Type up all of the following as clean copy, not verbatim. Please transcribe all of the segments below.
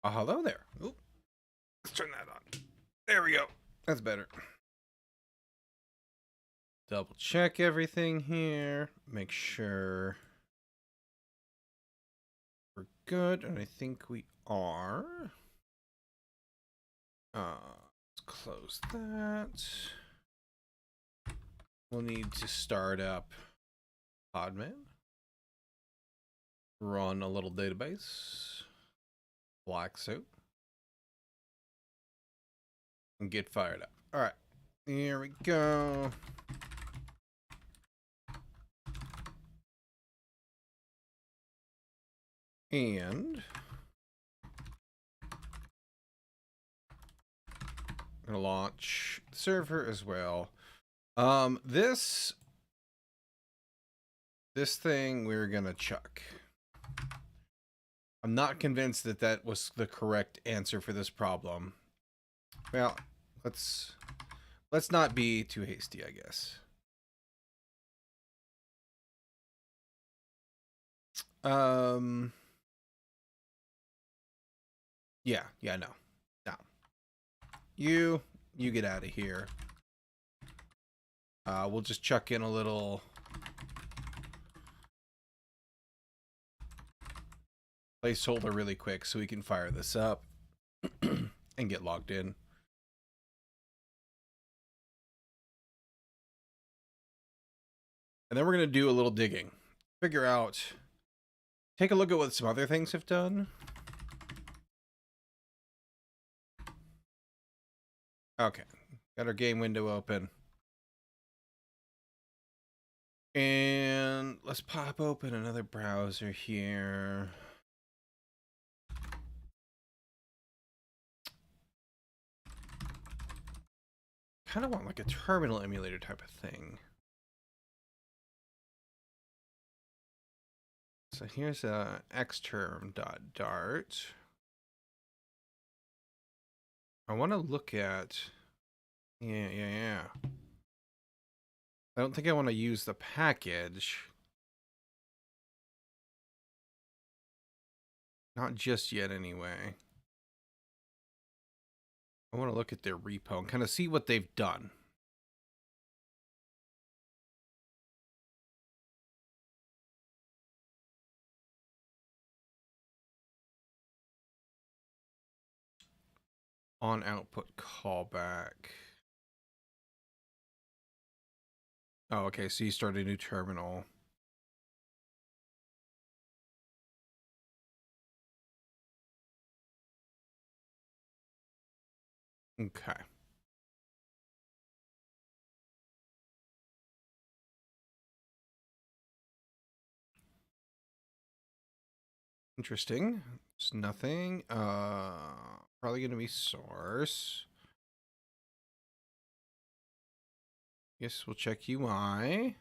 Hello there. Oop, let's turn that on. There we go. That's better. Double check everything here. Make sure we're good, and I think we are. Let's close that. We'll need to start up Podman. Run a little database. Black suit. And get fired up. All right. Here we go. And I'm gonna launch the server as well. This thing we're gonna chuck. I'm not convinced that that was the correct answer for this problem. Well, let's not be too hasty, I guess. Yeah, no. You get out of here. We'll just chuck in a little placeholder really quick so we can fire this up and get logged in. And then we're going to do a little digging. Figure out, take a look at what some other things have done. Okay, got our game window open. And let's pop open another browser here. Kind of want like a terminal emulator type of thing. So here's a xterm.dart. I want to look at, yeah. I don't think I want to use the package. Not just yet anyway. I want to look at their repo and kind of see what they've done. On output callback. Oh, okay, so you start a new terminal. Okay. Interesting. It's nothing. Probably gonna be source. Guess we'll check UI.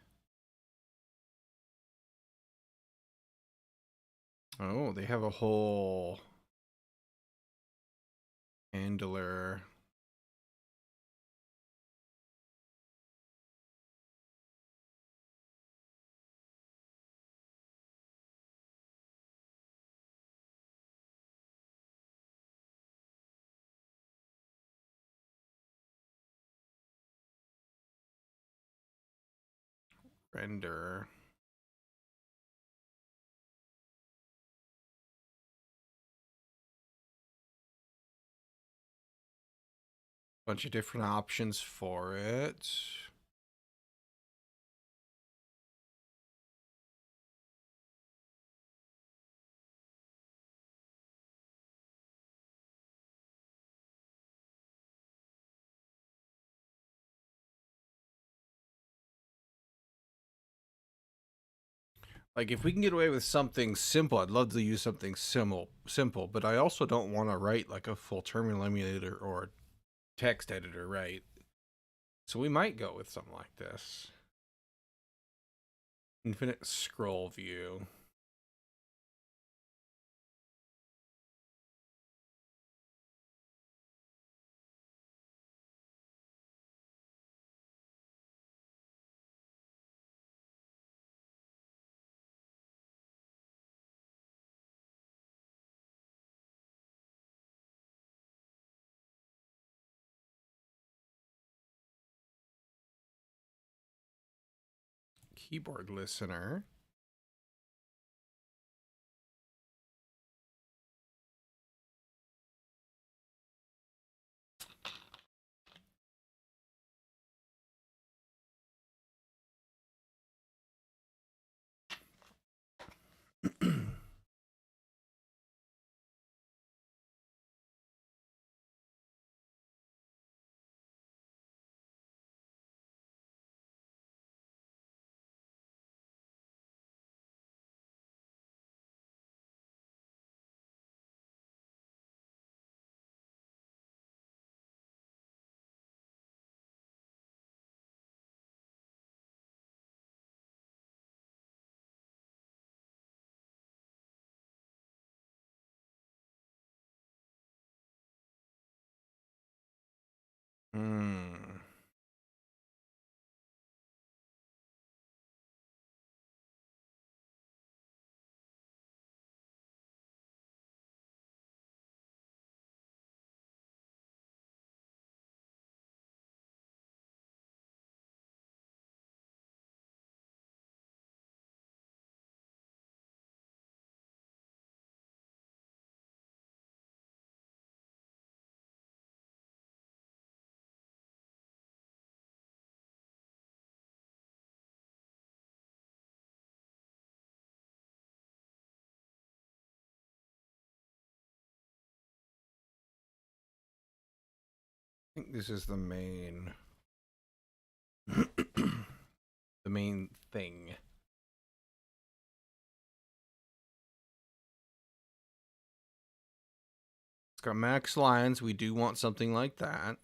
Oh, they have a whole handler. Render. Bunch of different options for it. Like, if we can get away with something simple, I'd love to use something simple, but I also don't want to write like a full terminal emulator or text editor, right? So we might go with something like this. Infinite scroll view. keyboard listener. Hmm. I think this is the main the main thing. It's got max lines. We do want something like that.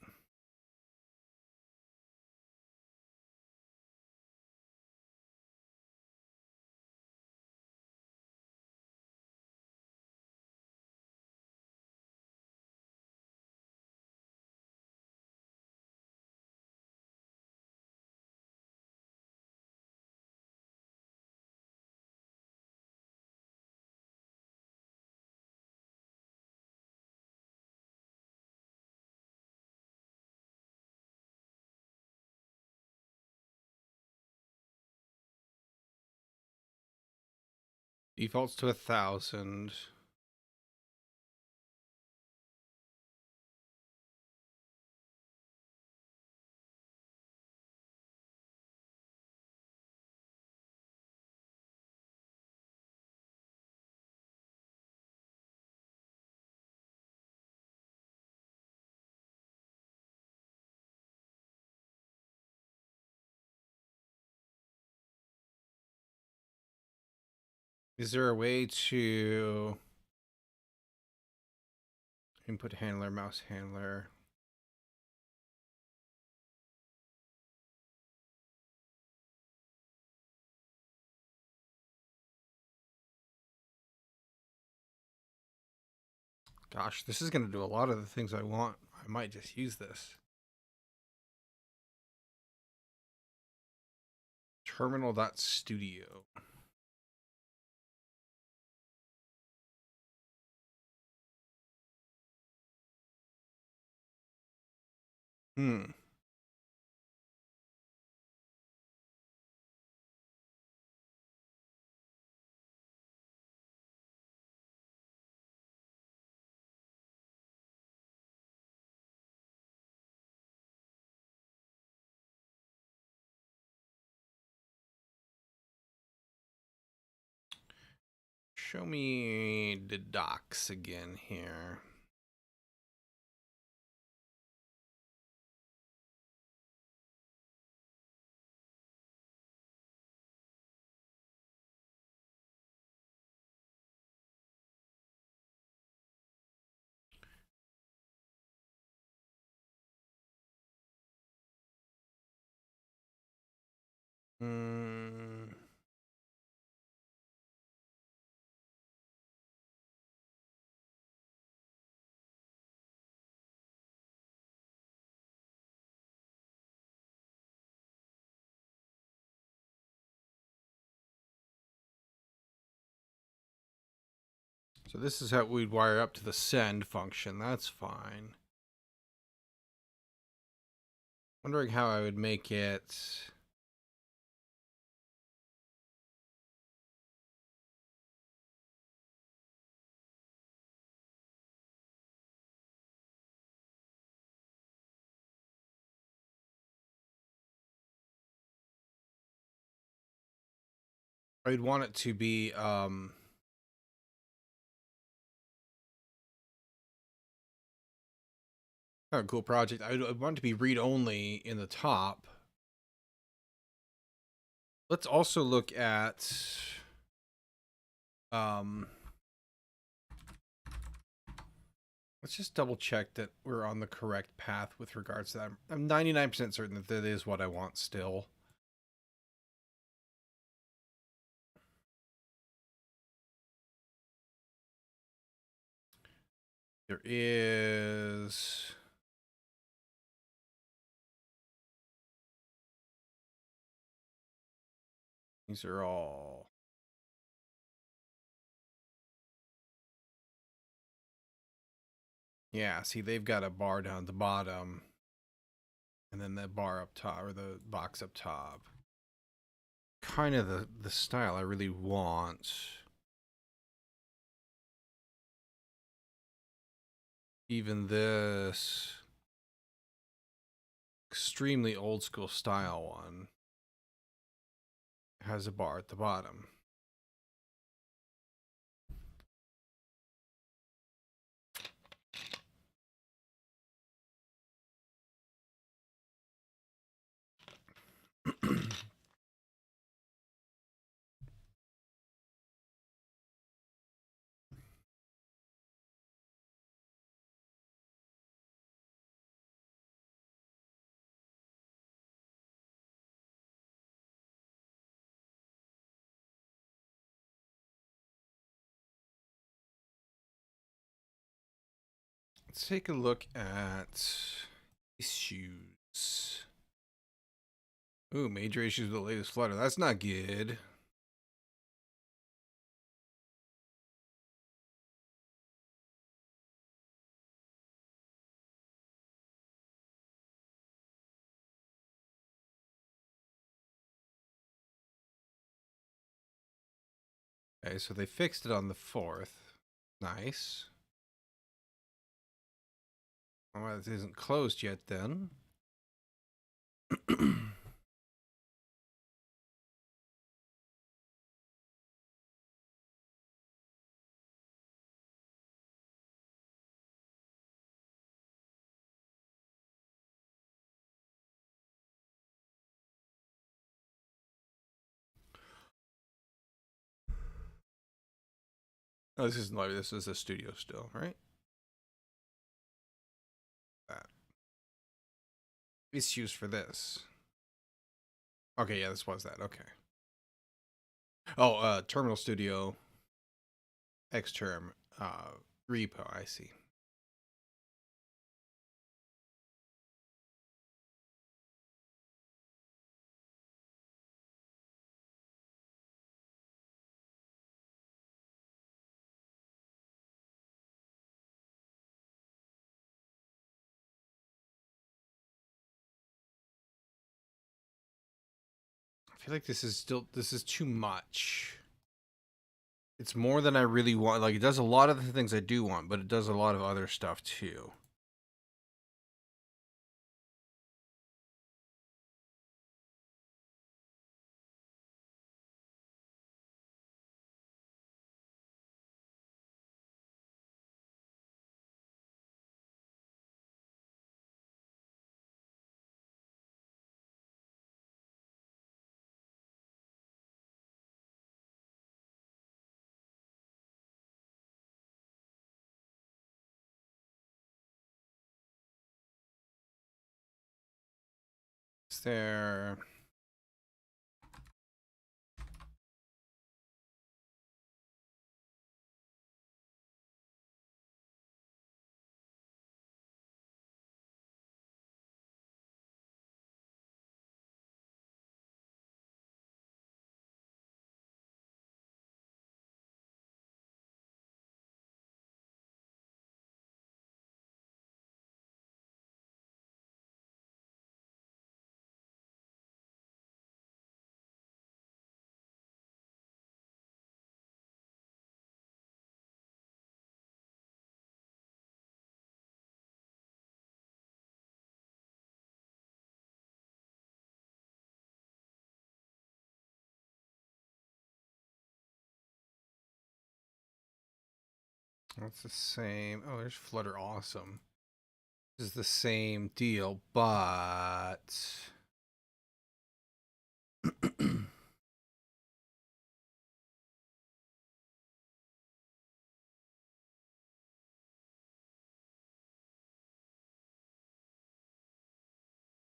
Defaults to 1,000. Is there a way to input handler, mouse handler? Gosh, this is going to do a lot of the things I want. I might just use this. Terminal.studio. Hmm. Show me the docs again here. Hmm. So this is how we'd wire up to the send function. That's fine. Wondering how I would make it I'd want it to be a cool project. I'd want it to be read only in the top. Let's also look at let's just double check that we're on the correct path with regards to that. I'm 99% certain that that is what I want still. There is... These are all... Yeah, see, they've got a bar down at the bottom. And then the bar up top, or the box up top. Kind of the style I really want. Even this extremely old school style one has a bar at the bottom. Let's take a look at issues. Ooh, major issues with the latest Flutter. That's not good. Okay, so they fixed it on the 4th. Nice. Well, it isn't closed yet then. Oh, this isn't live. This is a studio still, right? That. Issues for this. Okay, yeah, this was that. Okay. Oh, Terminal Studio Xterm repo. I see. I feel like this is too much. It's more than I really want. Like, it does a lot of the things I do want, but it does a lot of other stuff too. Is there... That's the same. Oh, there's Flutter. Awesome. This is the same deal, but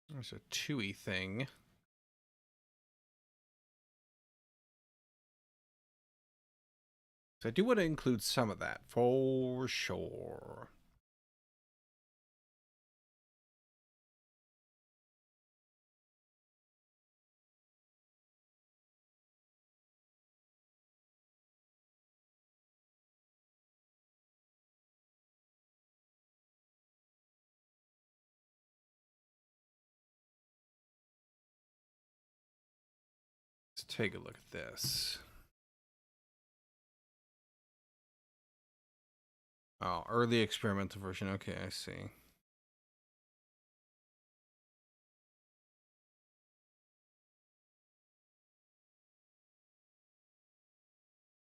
there's a 2e thing. So I do want to include some of that for sure. Let's take a look at this. Oh, early experimental version. Okay, I see.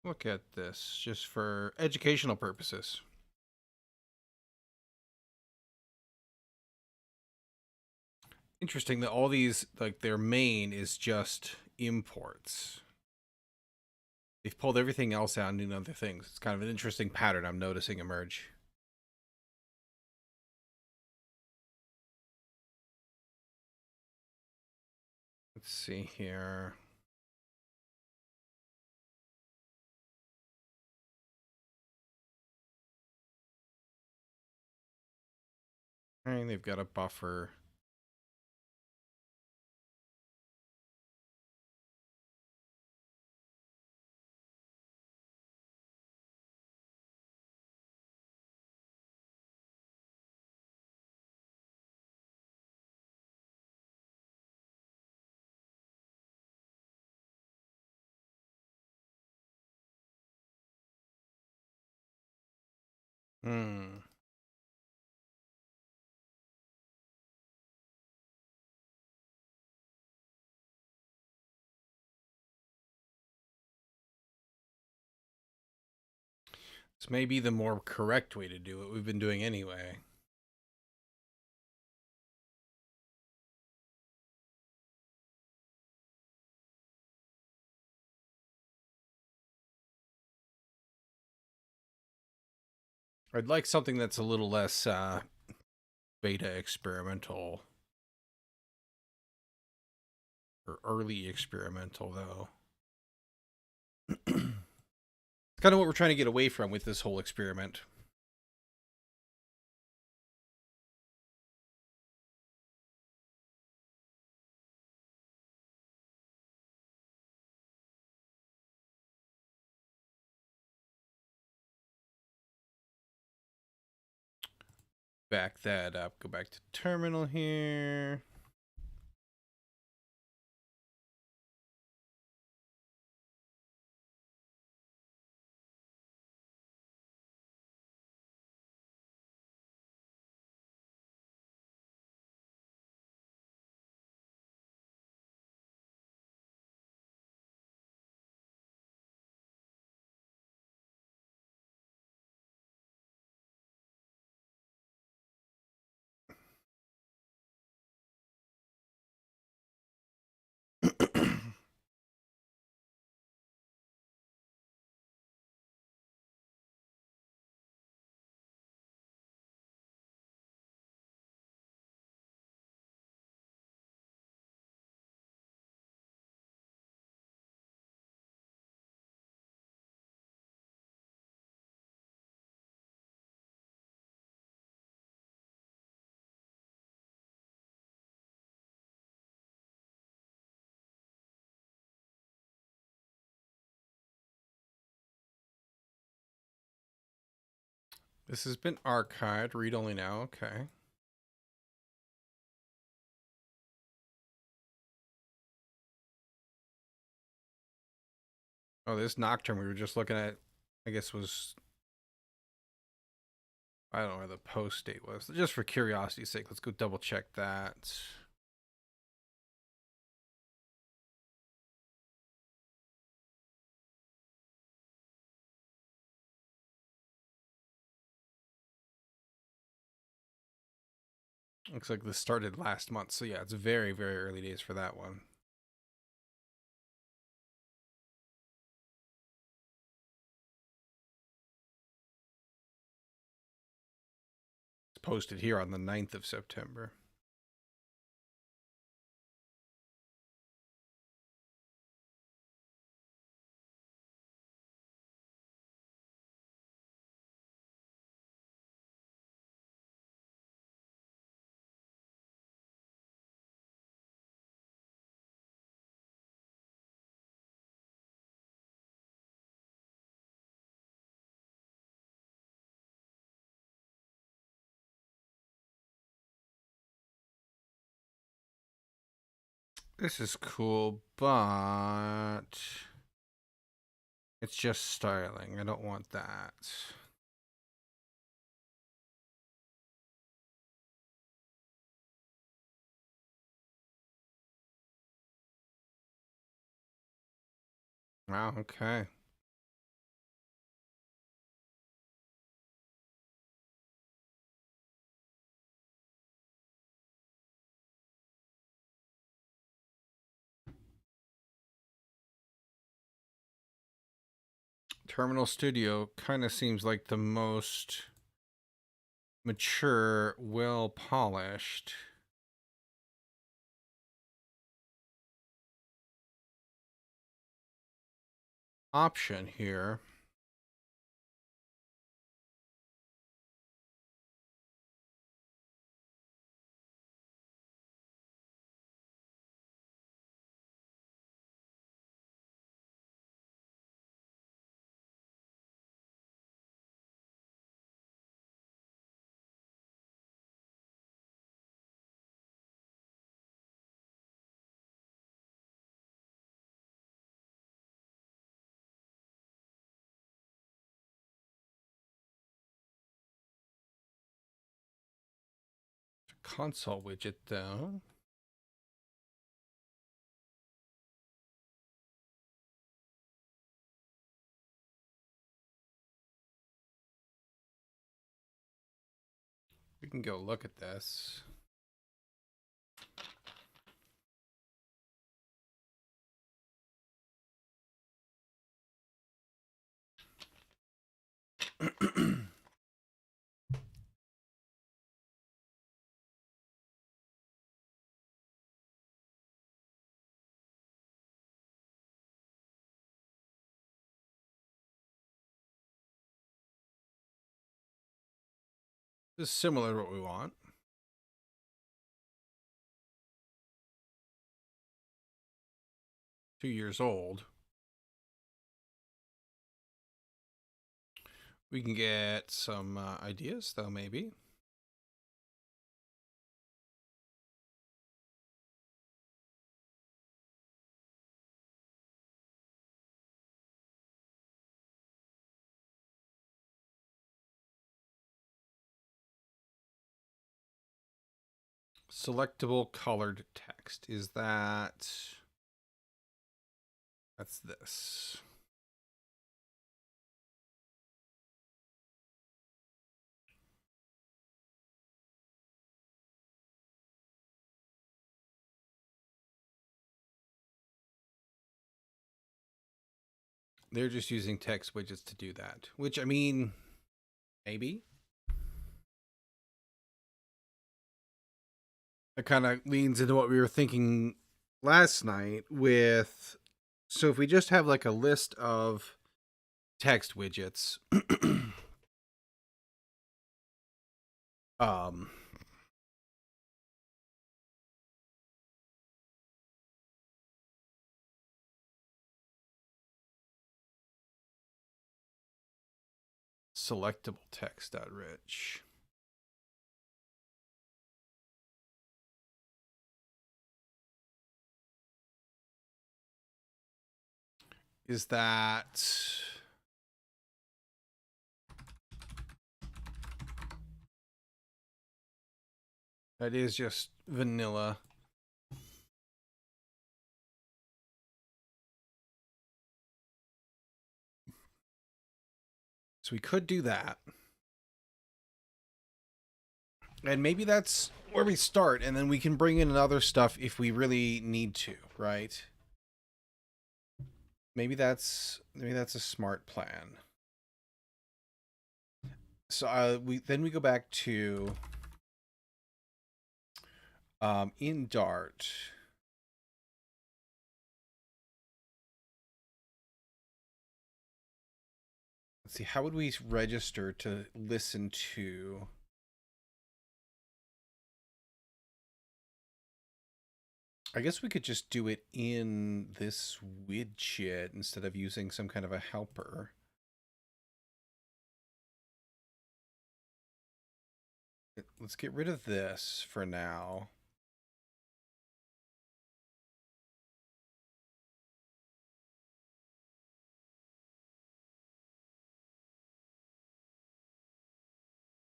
Look at this, just for educational purposes. Interesting that all these, like, their main is just imports. They've pulled everything else out and doing other things. It's kind of an interesting pattern I'm noticing emerge. Let's see here. And they've got a buffer. Hmm. This may be the more correct way to do it. We've been doing anyway. I'd like something that's a little less beta experimental or early experimental, though. It's kind of what we're trying to get away from with this whole experiment. Back that up. Go back to terminal here. This has been archived. Read only now. Okay. Oh, this Nocturne we were just looking at, I guess was, I don't know where the post date was. Just for curiosity's sake, let's go double check that. Looks like this started last month. So yeah, it's very, very early days for that one. It's posted here on the 9th of September. This is cool, but it's just styling. I don't want that. Wow, okay. Terminal Studio kind of seems like the most mature, well polished option here. Console widget, though. We can go look at this. This is similar to what we want. Two-years old. We can get some ideas, though, maybe. Selectable colored text. Is that... That's this. They're just using text widgets to do that. Which, I mean, maybe. It kind of leans into what we were thinking last night with... So if we just have like a list of text widgets... selectable text.rich. Is that... That is just vanilla. So we could do that. And maybe that's where we start, and then we can bring in other stuff if we really need to, right? Maybe that's a smart plan. So we go back to in Dart. Let's see, how would we register to listen to? I guess we could just do it in this widget instead of using some kind of a helper. Let's get rid of this for now.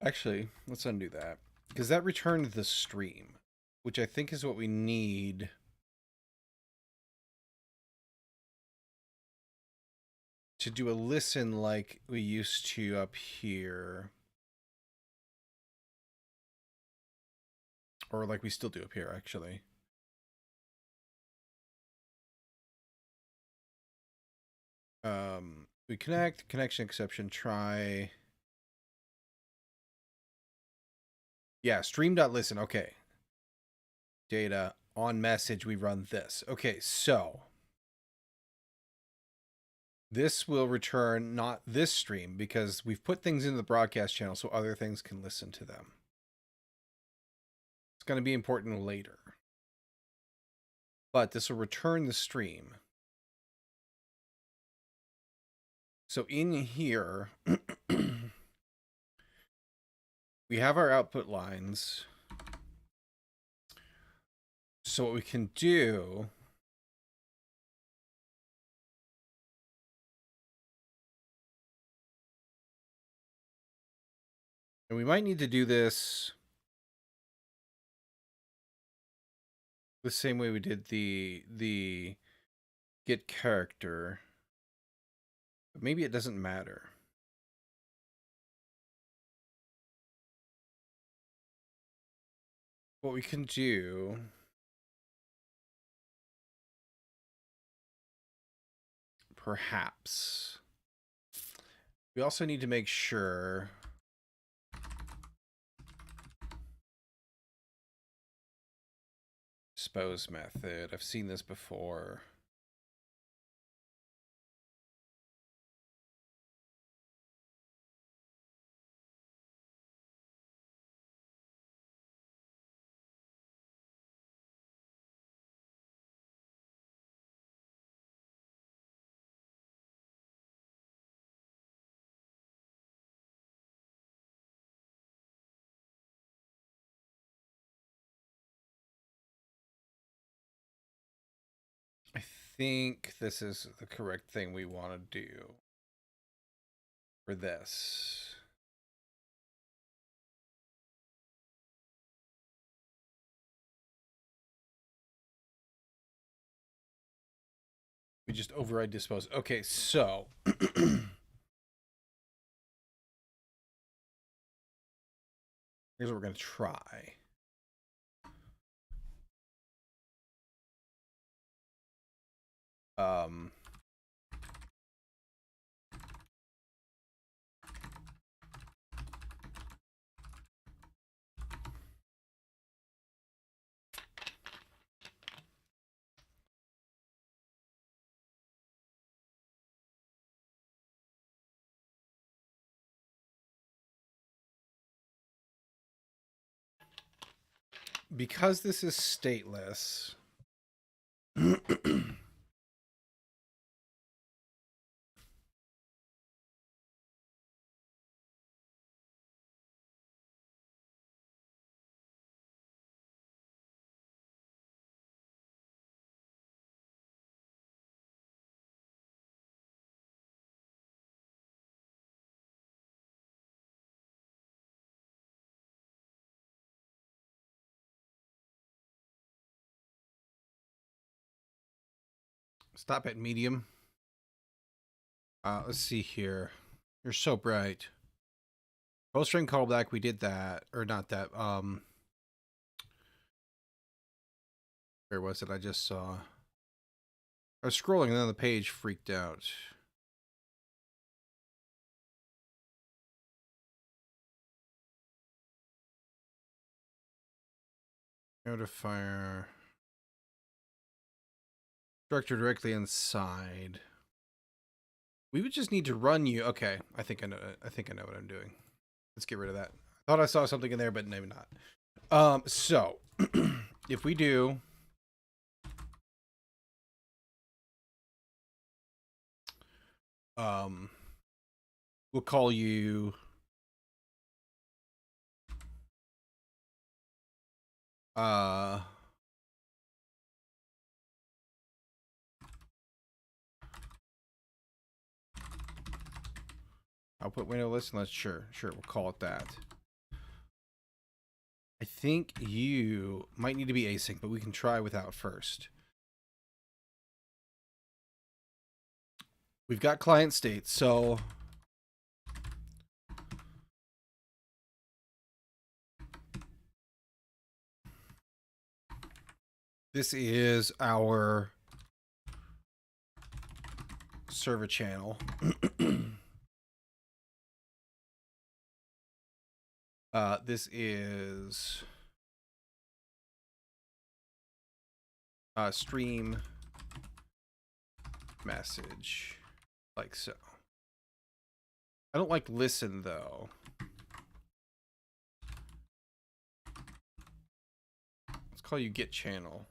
Actually, let's undo that. Because that returned the stream, which I think is what we need. To do a listen like we used to up here. Or like we still do up here, actually. We connect, connection exception, try. Yeah, stream.listen. Okay. Data on message, we run this. Okay, so this will return not this stream because we've put things into the broadcast channel so other things can listen to them. It's going to be important later. But this will return the stream. So in here, we have our output lines. So what we can do and we might need to do this the same way we did the get character. But maybe it doesn't matter. What we can do perhaps we also need to make sure dispose method. I've seen this before. I think this is the correct thing we want to do for this. We just override dispose. Okay, so here's what we're going to try. Because this is stateless, stop at medium. Let's see here. You're so bright. Post string callback, we did that, or not that. Where was it? I just saw. I was scrolling and then the page freaked out. Notifier. Structure directly inside. We would just need to run you. Okay, I think I know. I think I know what I'm doing. Let's get rid of that. I thought I saw something in there, but maybe not. So if we do we'll call you output window list, and let's sure, we'll call it that. I think you might need to be async, but we can try without first. We've got client state, so this is our server channel. This is stream message, like so. I don't like listen though. Let's call you get channel.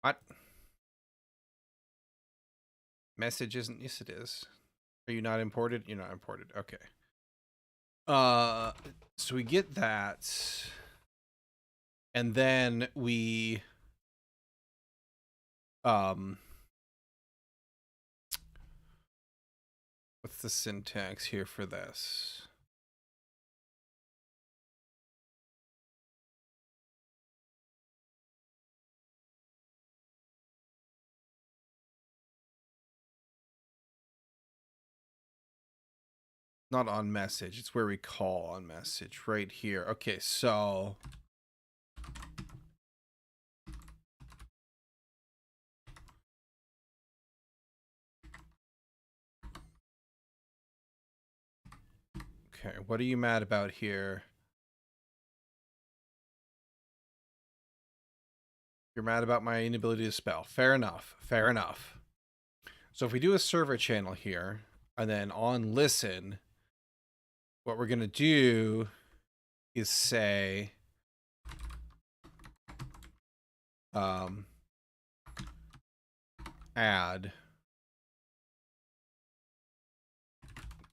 What? Message isn't? Yes, it is. Are you not imported? You're not imported. Okay. So we get that, and then we what's the syntax here for this? Not on message, it's where we call on message right here. Okay, so okay, what are you mad about here? You're mad about my inability to spell. Fair enough. Fair enough. So if we do a server channel here, and then on listen, what we're going to do is say add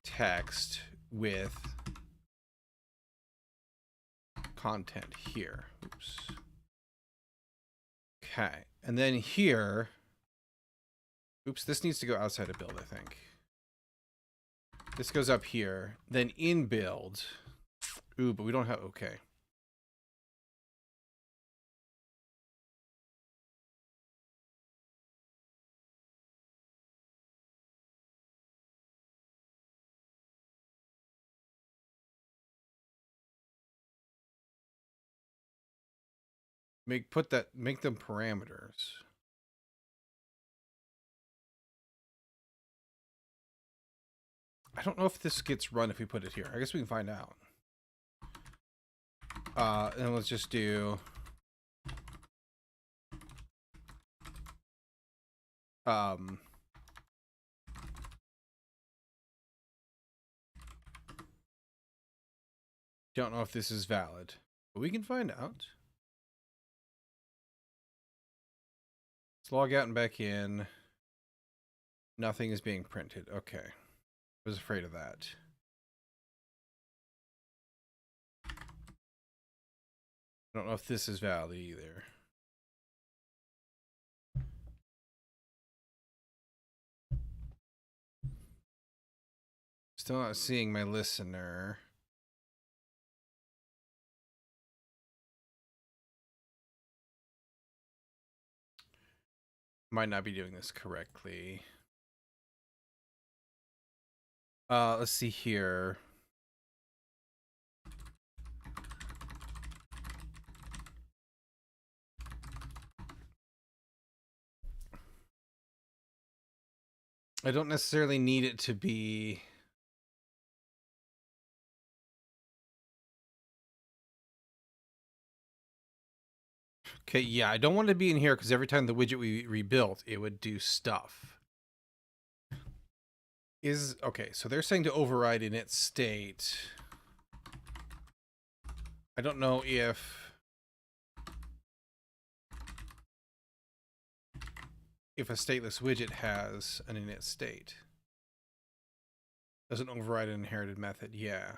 text with content here. Oops. Okay, and then here, oops, this needs to go outside of build, I think. This goes up here, then in build. Ooh, but we don't have, okay. Make them parameters. I don't know if this gets run if we put it here. I guess we can find out. And let's just do don't know if this is valid, but we can find out. Let's log out and back in. Nothing is being printed. Okay. I was afraid of that. I don't know if this is valid either. Still not seeing my listener. Might not be doing this correctly. Let's see here. I don't necessarily need it to be... Okay, yeah, I don't want it to be in here because every time the widget we rebuilt, it would do stuff. Okay, so they're saying to override in its state. I don't know if a stateless widget has an init state. Doesn't override an inherited method, yeah.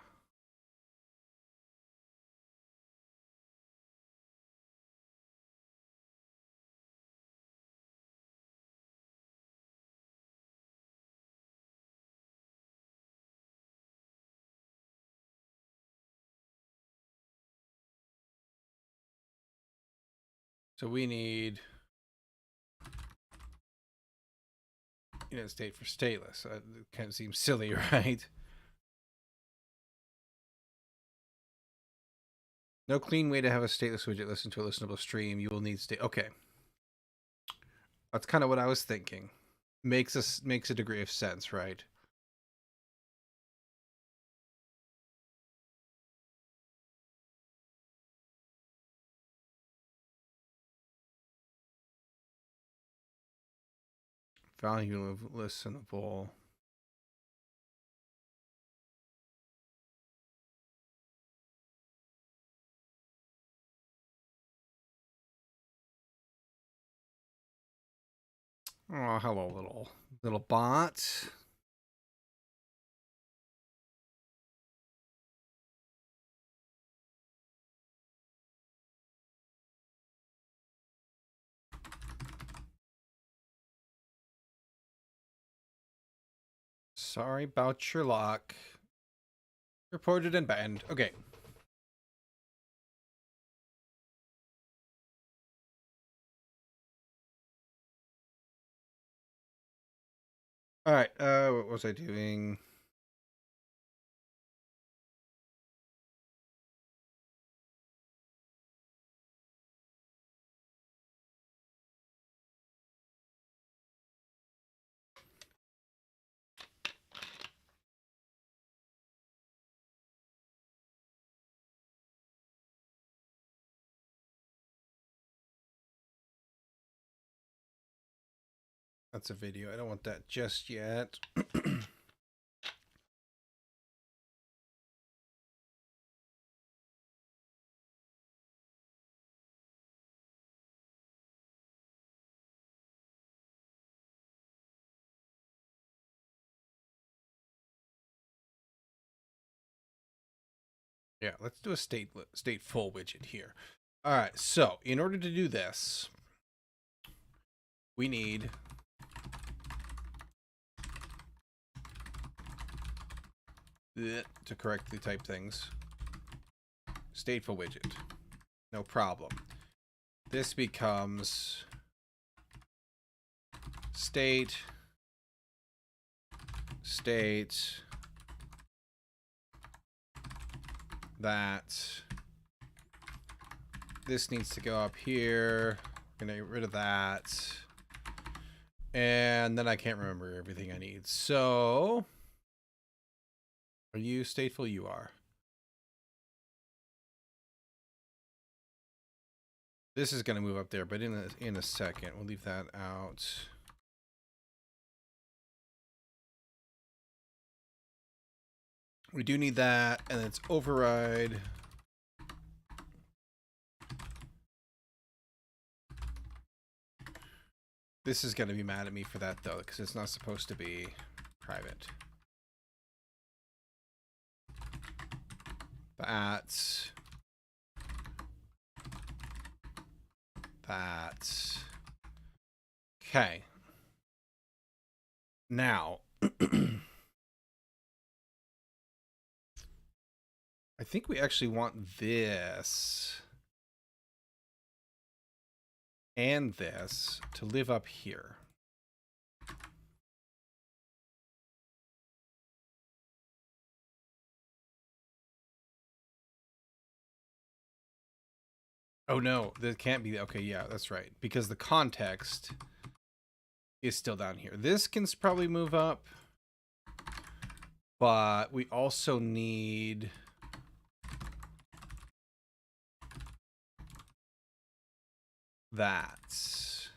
So we need init state for stateless. It kind of seems silly, right? No clean way to have a stateless widget listen to a listenable stream. You will need state. Okay. That's kind of what I was thinking. Makes a degree of sense, right? Value of listenable. Oh, hello, little bot. Sorry about your lock. Reported and banned. Okay. All right. What was I doing? That's a video. I don't want that just yet. Yeah, let's do a stateful widget here. All right, so in order to do this, we need to correctly type things. Stateful widget. No problem. This becomes state that this needs to go up here. We're gonna get rid of that. And then I can't remember everything I need. So are you stateful? You are. This is going to move up there, but in a second. We'll leave that out. We do need that, and it's override. This is going to be mad at me for that, though, because it's not supposed to be private. That. Okay. Now, I think we actually want this. and this to live up here. Oh no, that can't be. Okay, yeah, that's right. Because the context is still down here. This can probably move up, but we also need that.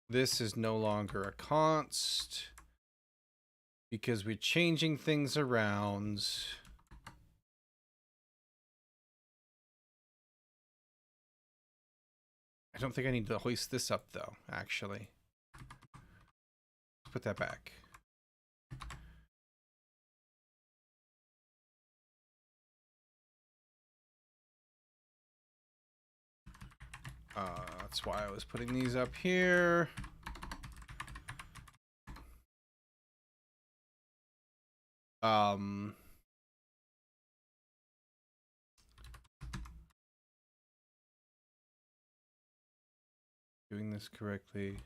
This is no longer a const because we're changing things around. I don't think I need to hoist this up though, actually. Put that back. That's why I was putting these up here. Doing this correctly.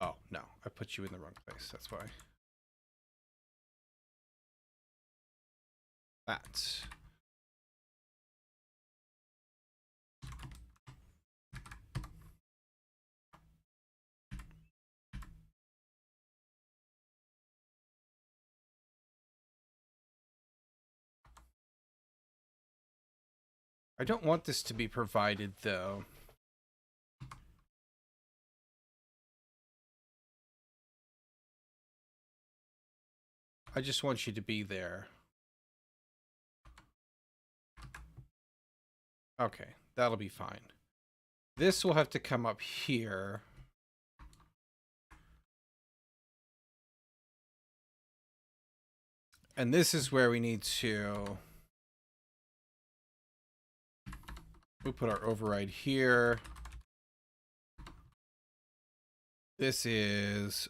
Oh, no. I put you in the wrong place. That's why. That. I don't want this to be provided, though. I just want you to be there. Okay, that'll be fine. This will have to come up here. And this is where we need to... We'll put our override here. This is...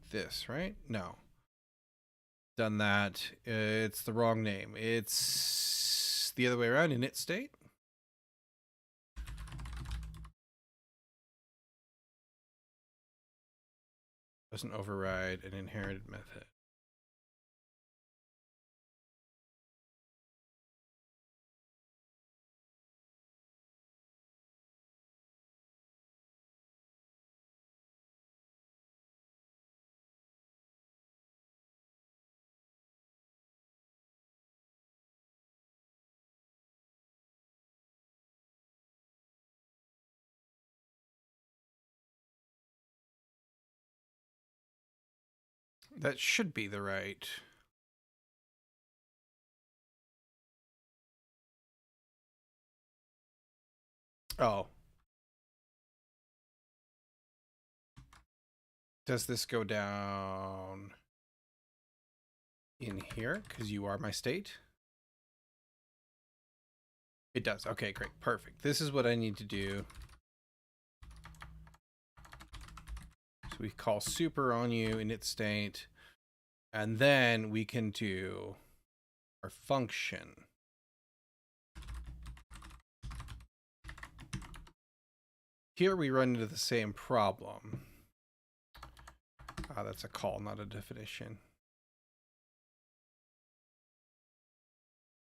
this, right? No. Done that. It's the wrong name. It's the other way around, init state. Doesn't override an inherited method. That should be the right. Oh. Does this go down in here? Because you are my state? It does. Okay, great. Perfect. This is what I need to do. So we call super on you init state. And then we can do our function. Here we run into the same problem. That's a call, not a definition.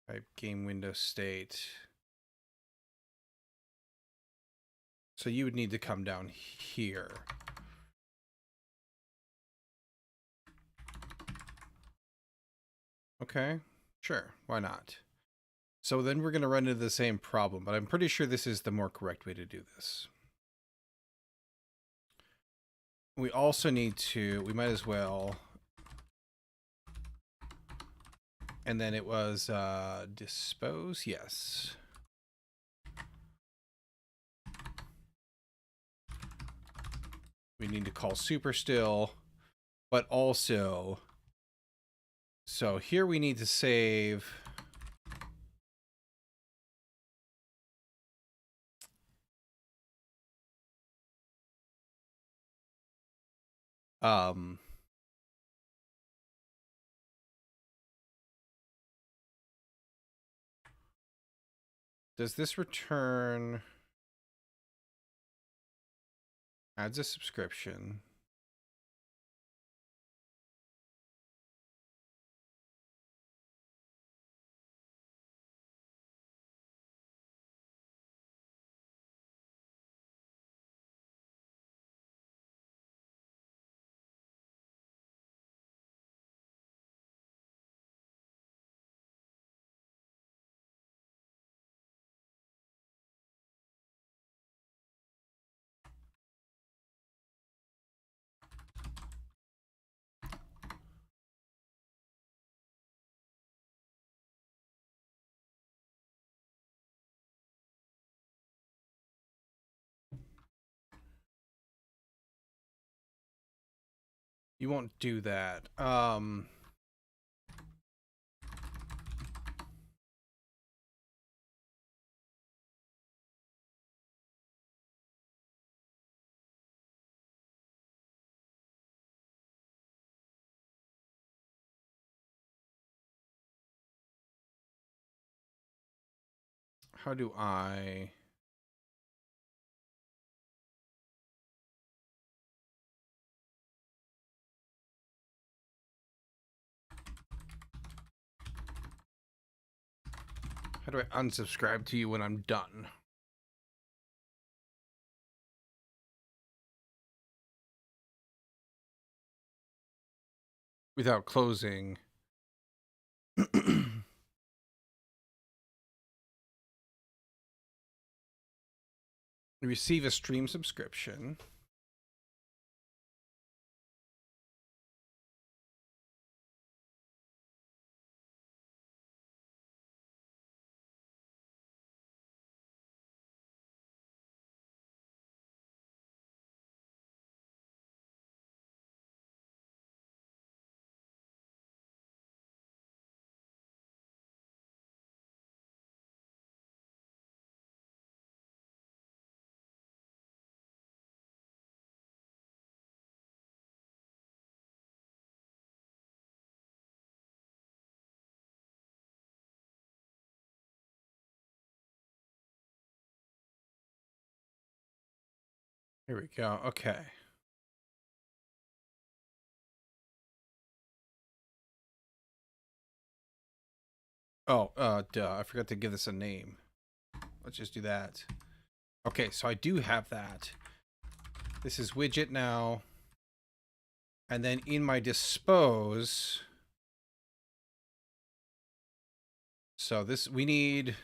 Type game window state. So you would need to come down here. Okay, sure, why not? So then we're going to run into the same problem, but I'm pretty sure this is the more correct way to do this. We also need to, we might as well, and then it was dispose, yes. We need to call super still, but also, so here we need to save Does this return adds a subscription? You won't do that. How do I... How do I unsubscribe to you when I'm done? Without closing. Receive a stream subscription. Here we go. Okay. Oh, duh. I forgot to give this a name. Let's just do that. Okay, so I do have that. This is widget now. And then in my dispose... So this, we need...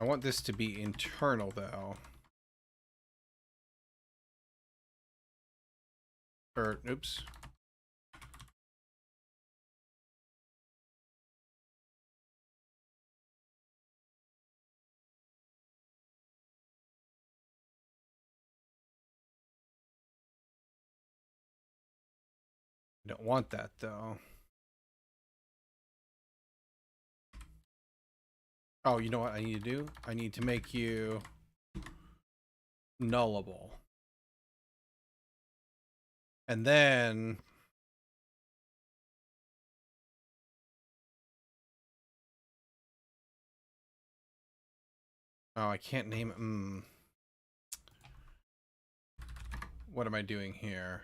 I want this to be internal, though. Or, oops. I don't want that, though. Oh, you know what I need to do? I need to make you nullable. And then... Oh, I can't name it. What am I doing here?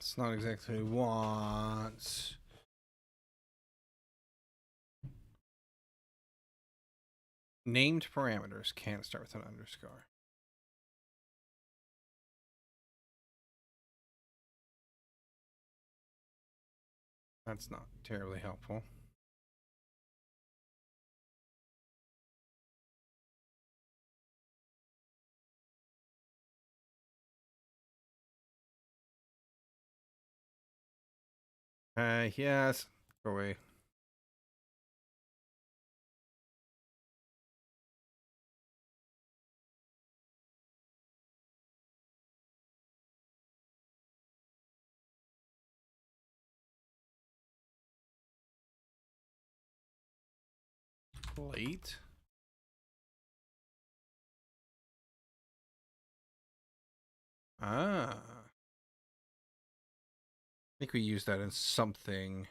It's not exactly what I want. Named parameters can't start with an underscore. That's not terribly helpful. Yes. Go away. Plate. Ah. I think we use that in something.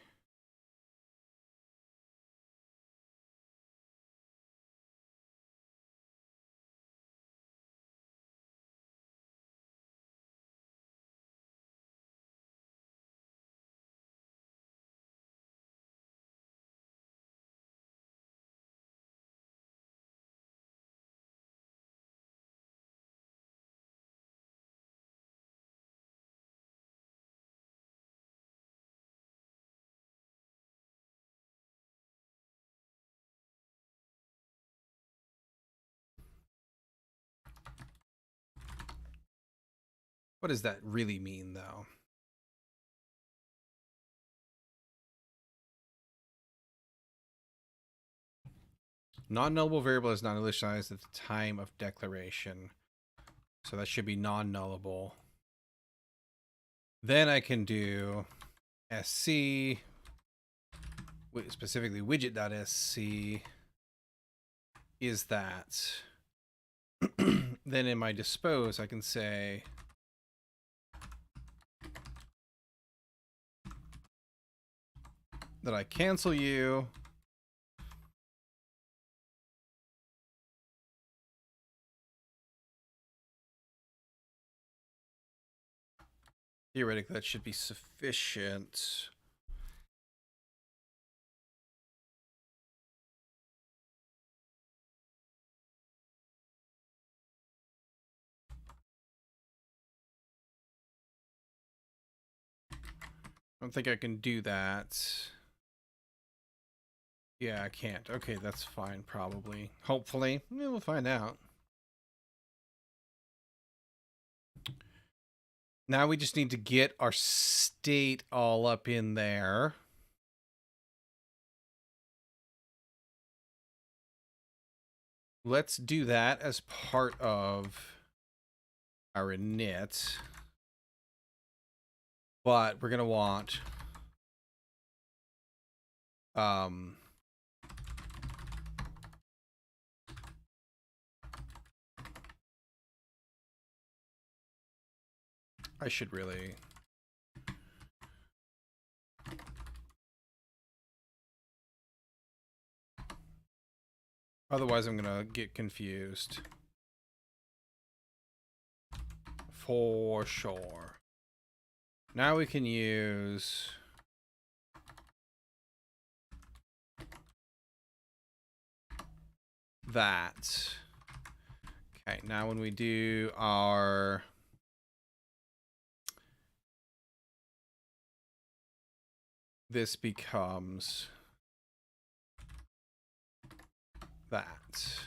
What does that really mean, though? Non-nullable variable is not initialized at the time of declaration. So that should be non-nullable. Then I can do sc, specifically widget.sc is that. Then in my dispose, I can say that I cancel you. Theoretically, that should be sufficient. I don't think I can do that. Yeah, I can't. Okay, that's fine, probably. Hopefully. Yeah, we'll find out. Now we just need to get our state all up in there. Let's do that as part of our init. But we're going to want I should really otherwise I'm going to get confused. For sure. Now we can use that. Okay, now when we do our this becomes that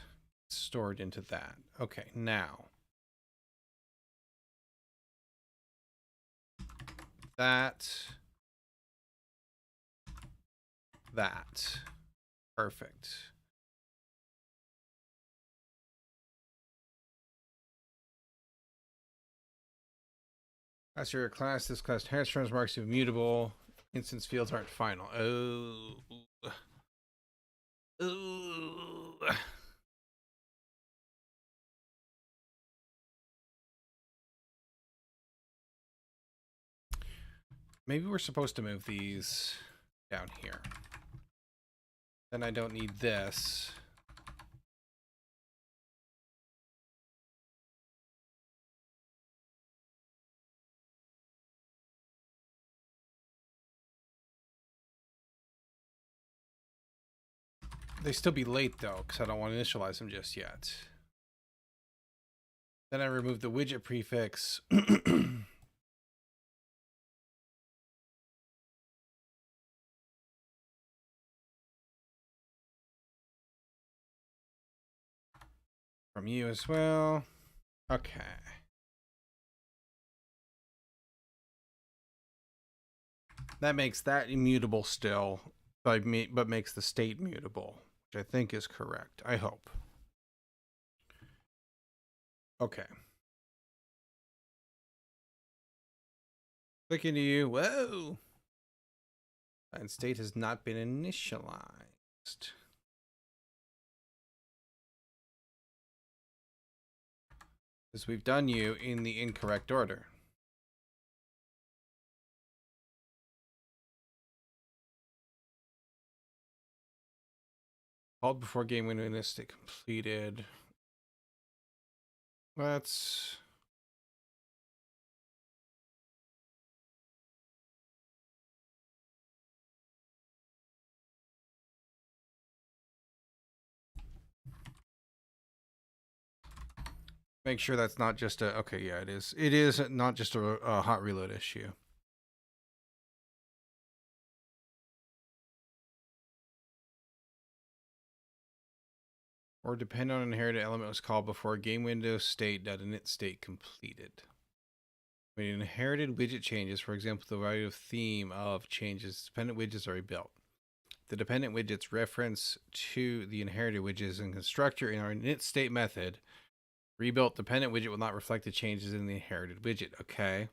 stored into that. Okay, now that perfect. As your class, this class transforms marks to immutable. Instance fields aren't final. Oh. Ooh. Maybe we're supposed to move these down here. Then I don't need this. They still be late though, because I don't want to initialize them just yet. Then I remove the widget prefix. From you as well. Okay. That makes that immutable still, but makes the state mutable, which I think is correct. I hope. Okay. Look into you. Whoa. And state has not been initialized. Because we've done you in the incorrect order. Called before game window in this state completed. Let's make sure that's not just a, okay, yeah, it is. It is not just a hot reload issue. Or depend on an inherited element was called before game window state.init state completed. When an inherited widget changes, for example, the value of theme of changes, dependent widgets are rebuilt. The dependent widgets reference to the inherited widgets in constructor in our init state method. Rebuilt dependent widget will not reflect the changes in the inherited widget. Okay.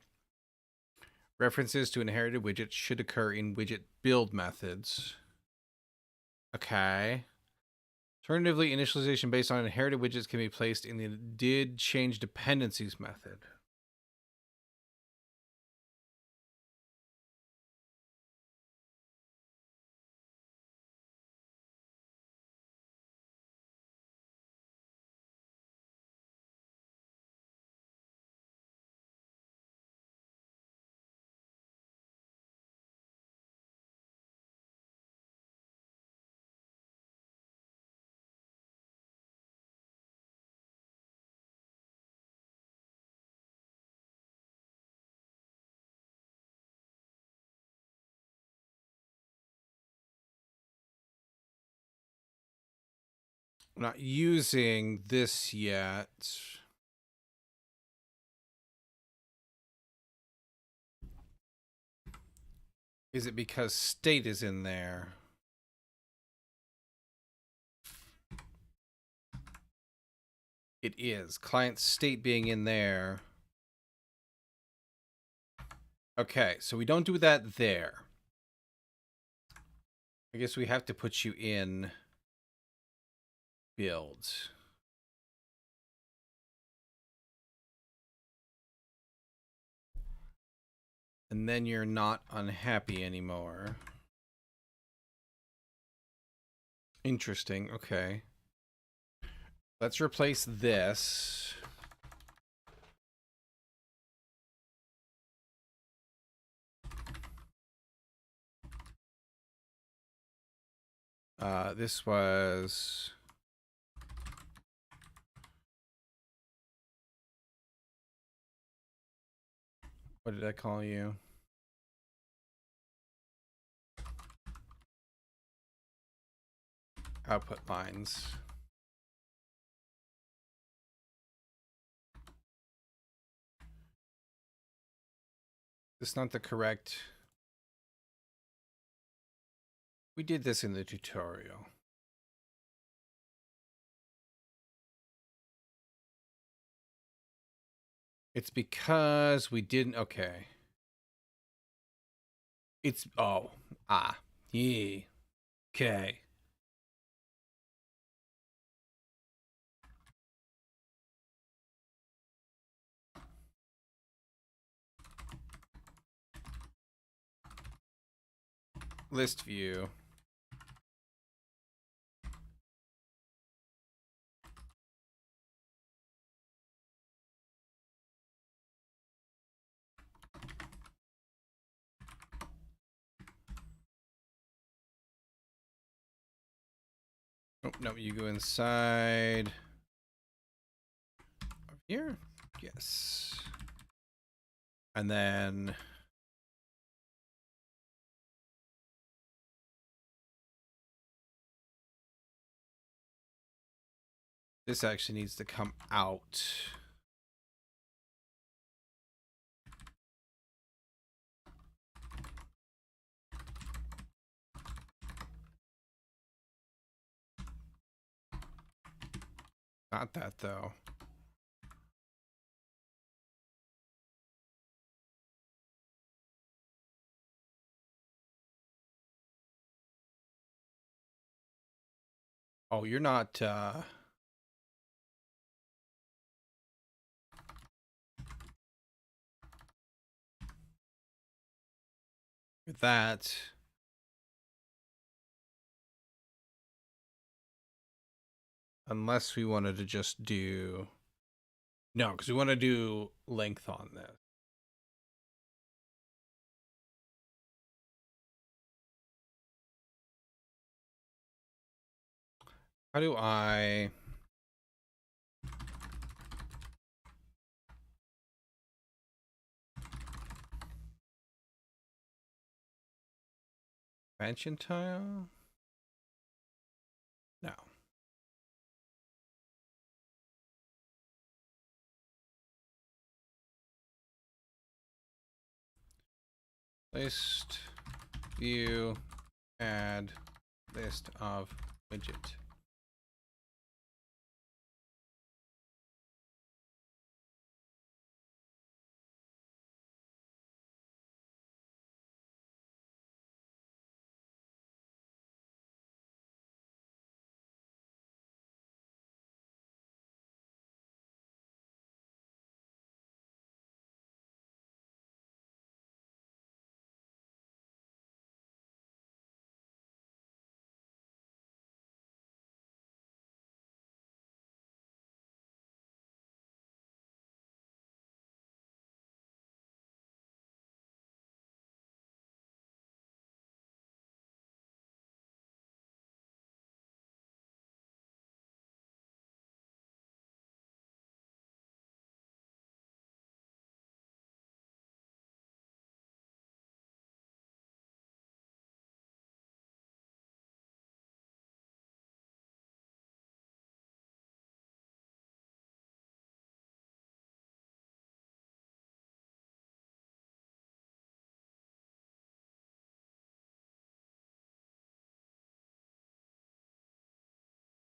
References to inherited widgets should occur in widget build methods. Okay. Alternatively, initialization based on inherited widgets can be placed in the did change dependencies method. I'm not using this yet. Is it because state is in there? It is. Client state being in there. Okay, so we don't do that there. I guess we have to put you in builds. And then you're not unhappy anymore. Interesting. Okay. Let's replace this. This was... What did I call you? Output lines. This is not the correct... We did this in the tutorial. It's because we didn't... Okay. It's... Oh. Ah. Yeah. Okay. List view. Oh, no, you go inside of here. Yes. And then this actually needs to come out. Not that, though. Oh, you're not, that. Unless we wanted to just do... No, because we want to do length on this. How do I... Expansion tile? No. List, view, add, list of widget.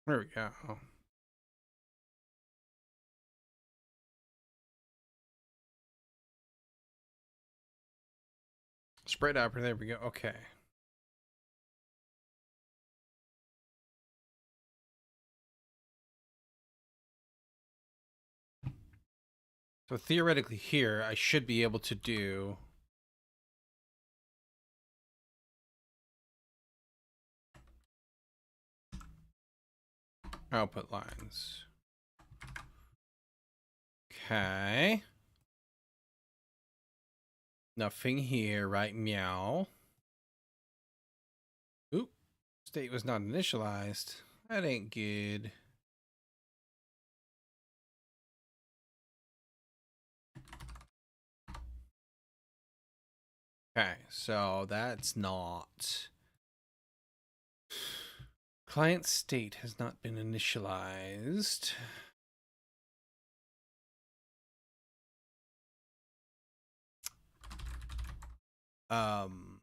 There we go. Spread out. There we go. Okay. So theoretically here, I should be able to do... output lines. Okay. Nothing here, right? Meow. Oop. State was not initialized. That ain't good. Okay, so that's not... Client state has not been initialized. Um...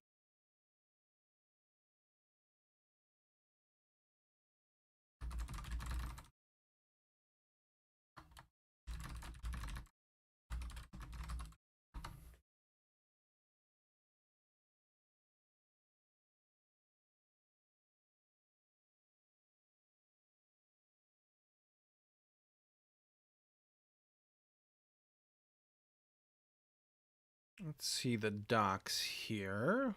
Let's see the docs here.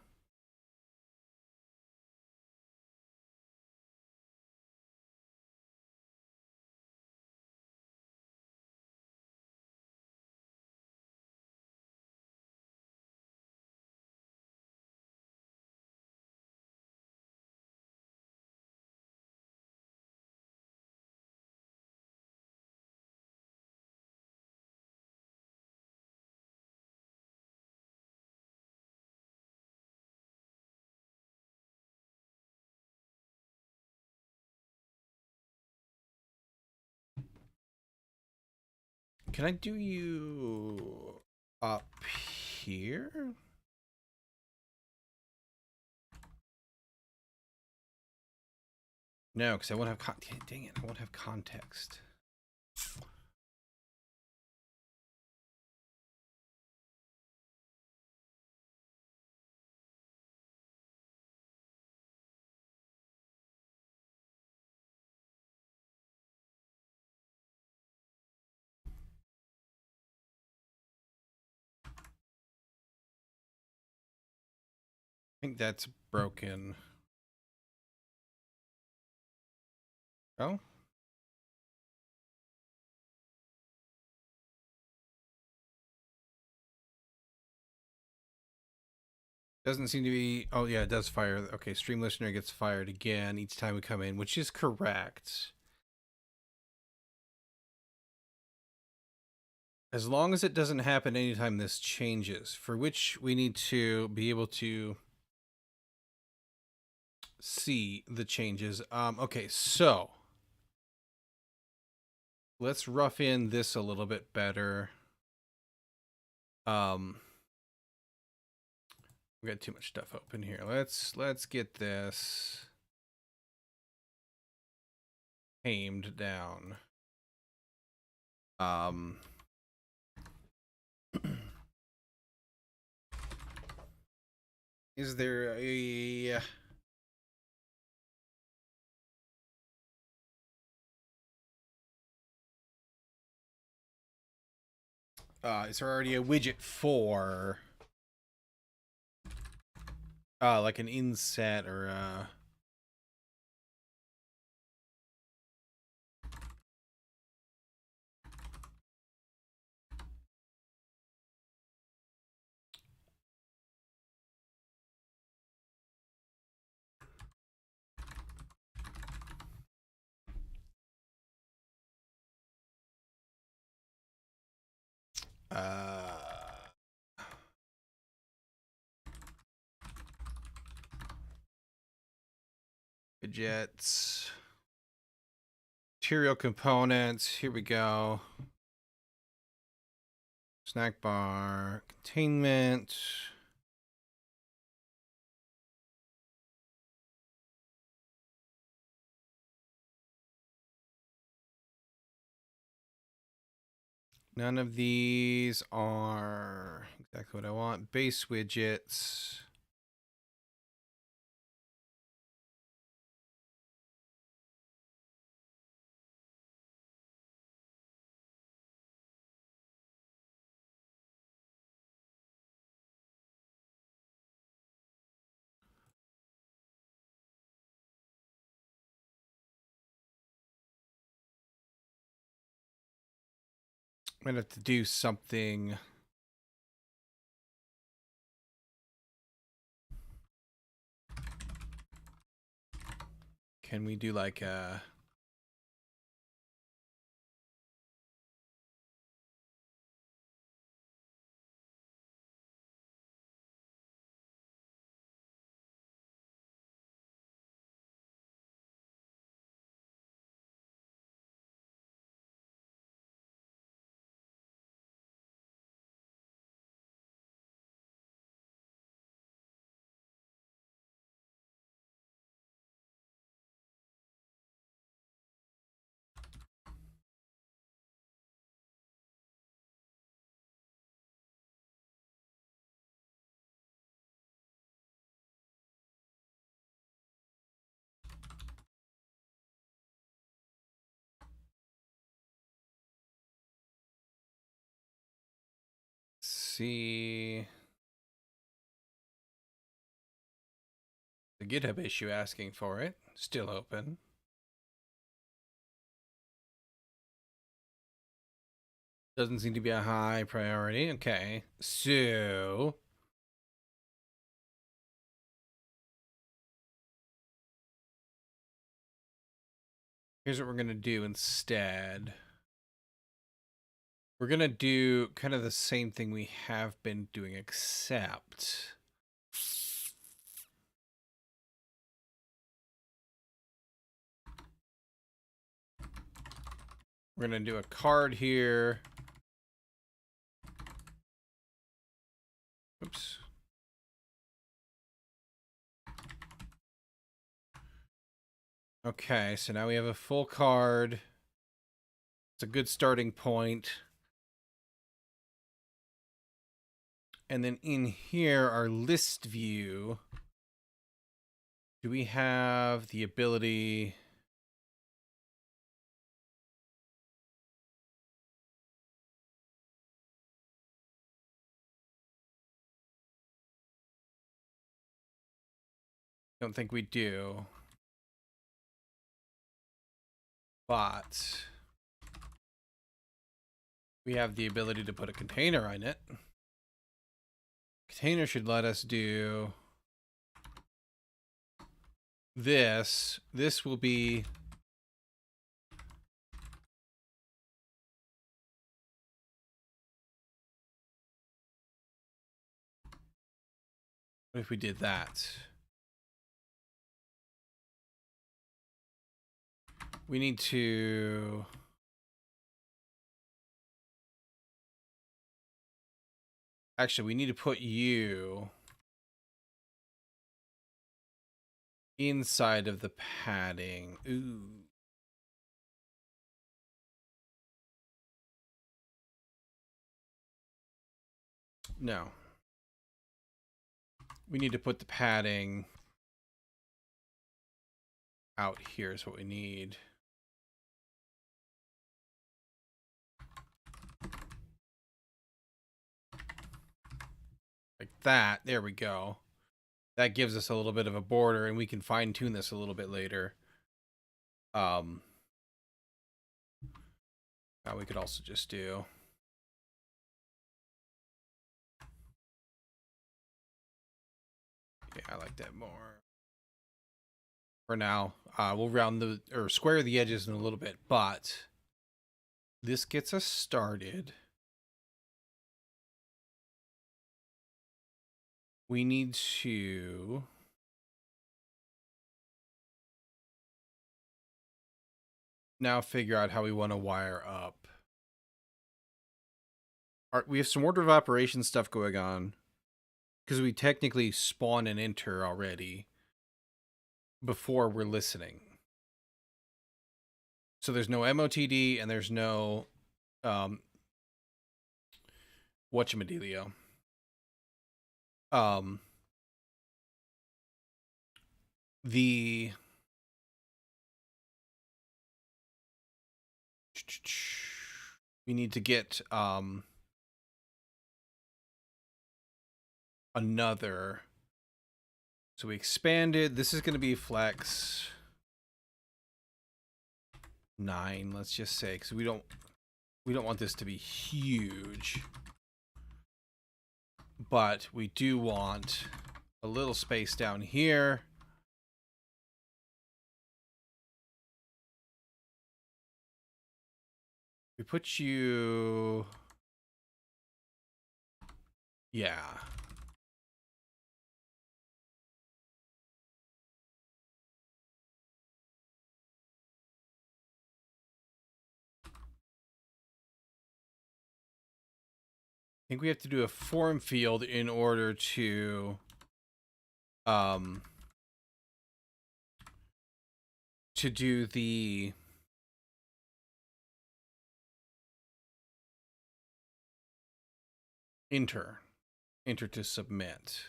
Can I do you up here? No, because I won't have dang it, I won't have context. I think that's broken. Oh? Doesn't seem to be. Oh, yeah, it does fire. Okay, stream listener gets fired again each time we come in, which is correct. As long as it doesn't happen anytime this changes, for which we need to be able to see the changes. Okay, so let's rough in this a little bit better. We got too much stuff open here. Let's get this tamed down. Is there a is there already a widget for like an inset or widgets, material components. Here we go. Snack bar, containment. None of these are exactly what I want. Base widgets. I'm gonna have to do something. Can we do like a see the GitHub issue asking for it. Still open. Doesn't seem to be a high priority. Okay. So here's what we're gonna do instead. We're gonna do kind of the same thing we have been doing, except we're gonna do a card here. Oops. Okay, so now we have a full card. It's a good starting point. And then in here, our list view. Do we have the ability... Don't think we do. But we have the ability to put a container on it. Container should let us do this. This will be what if we did that? We need to actually we need to put you inside of the padding. Ooh. No. We need to put the padding out here is what we need. Like that. There we go. That gives us a little bit of a border, and we can fine tune this a little bit later. Now we could also just do yeah, I like that more. For now, we'll round the or square the edges in a little bit, but this gets us started. We need to now figure out how we want to wire up. We have some order of operations stuff going on because we technically spawn and enter already before we're listening. So there's no MOTD and there's no whatchamadealio. We need to get another. So we expanded. This is going to be flex 9, let's just say, because we don't want this to be huge, but we do want a little space down here. We put you, yeah. I think we have to do a form field in order to do the enter to submit.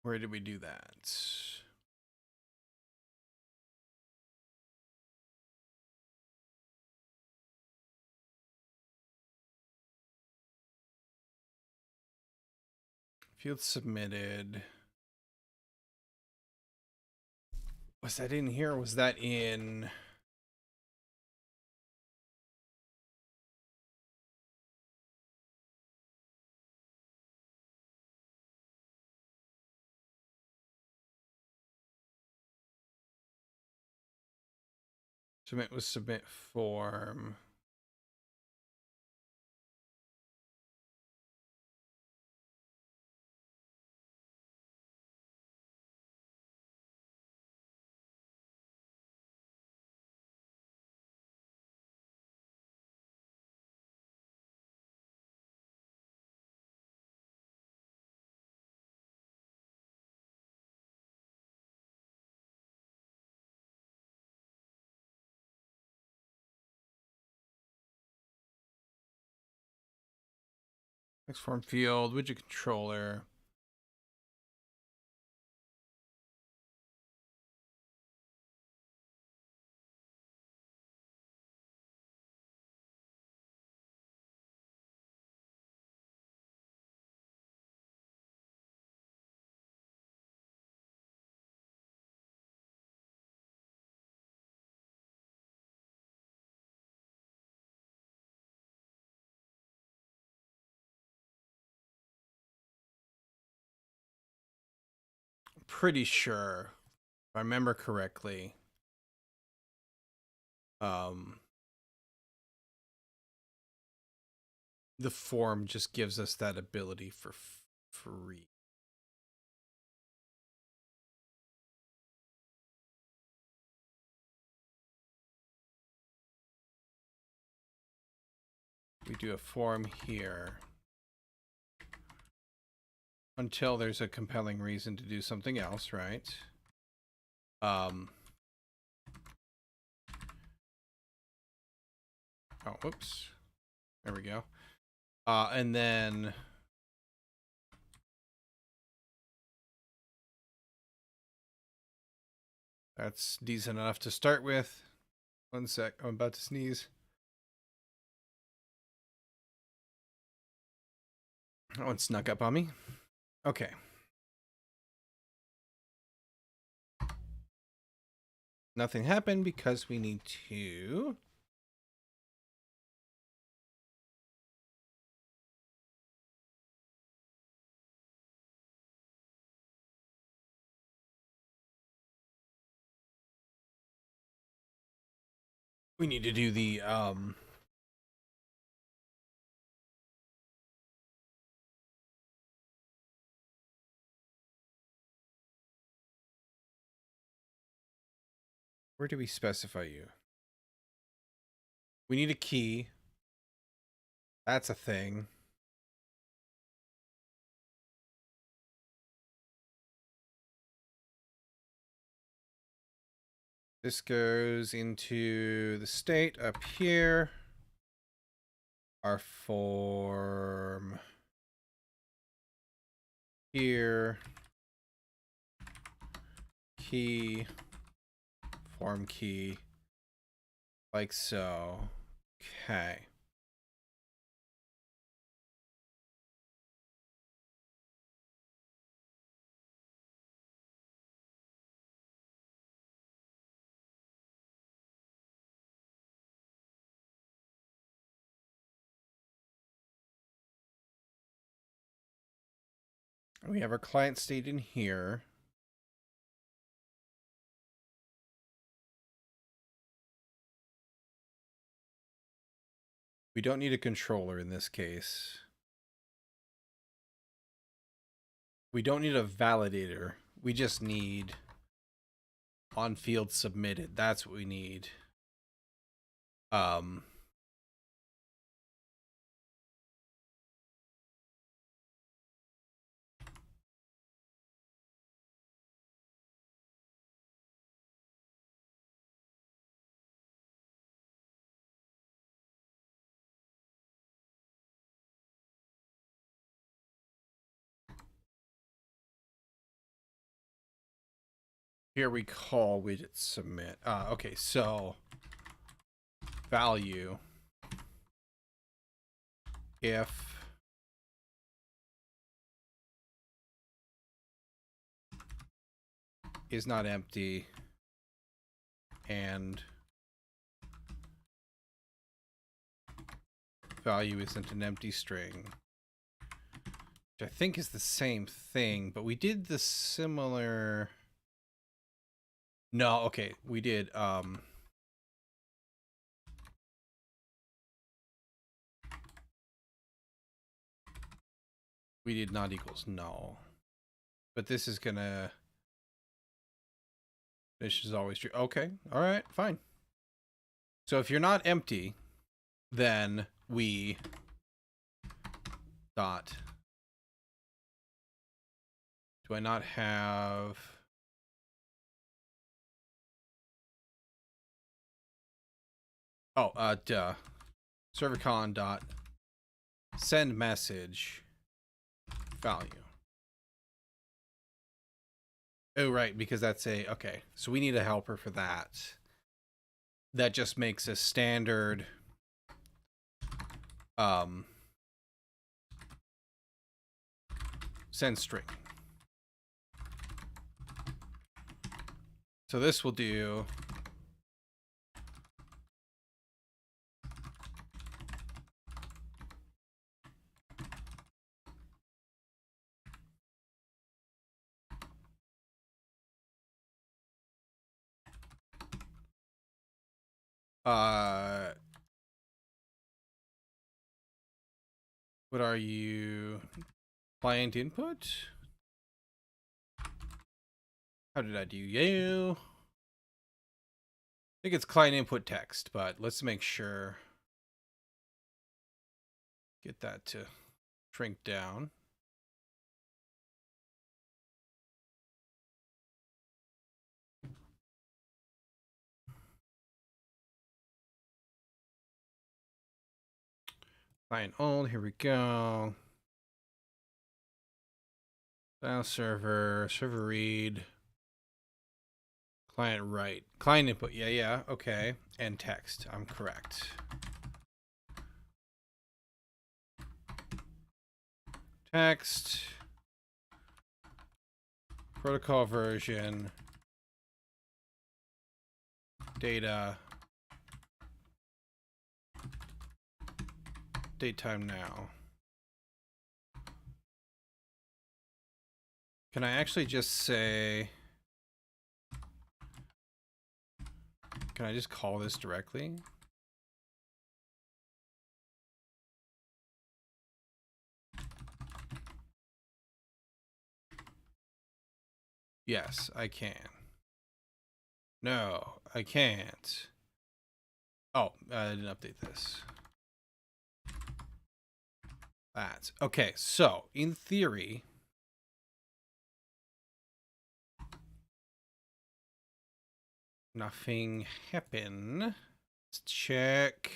Where did we do that? Field submitted. Was that in here or was that in... Submit was submit form. Next form field, widget controller. Pretty sure, if I remember correctly, the form just gives us that ability for free. We do a form here until there's a compelling reason to do something else, right? Oh, whoops. There we go. And then that's decent enough to start with. One sec, I'm about to sneeze. That one snuck up on me. Okay. Nothing happened because we need to... We need to do the, where do we specify you? We need a key. That's a thing. This goes into the state up here. Our form here. Key. Form key. Like so. Okay. We have our client state in here. We don't need a controller in this case. We don't need a validator. We just need on field submitted. That's what we need. Here we call widget submit. Okay, so value if is not empty and value isn't an empty string, which I think is the same thing, but we did the similar. No, okay, we did we did not equals null. But this is gonna, this is always true. Okay, all right, fine. So if you're not empty, then we dot. Do I not have? Oh, duh. Servercon dot send message value. Oh, right, because that's a, okay, so we need a helper for that. That just makes a standard send string. So this will do what are you? Client input? How did I do you? I think it's client input text, but let's make sure. Get that to shrink down. Client old, here we go. File server, server read. Client write. Client input, yeah, okay. And text, I'm correct. Text. Protocol version. Data. Date time now. Can I actually just say... Can I just call this directly? Yes, I can. No, I can't. Oh, I didn't update this. That's okay. So in theory, nothing happened. Let's check.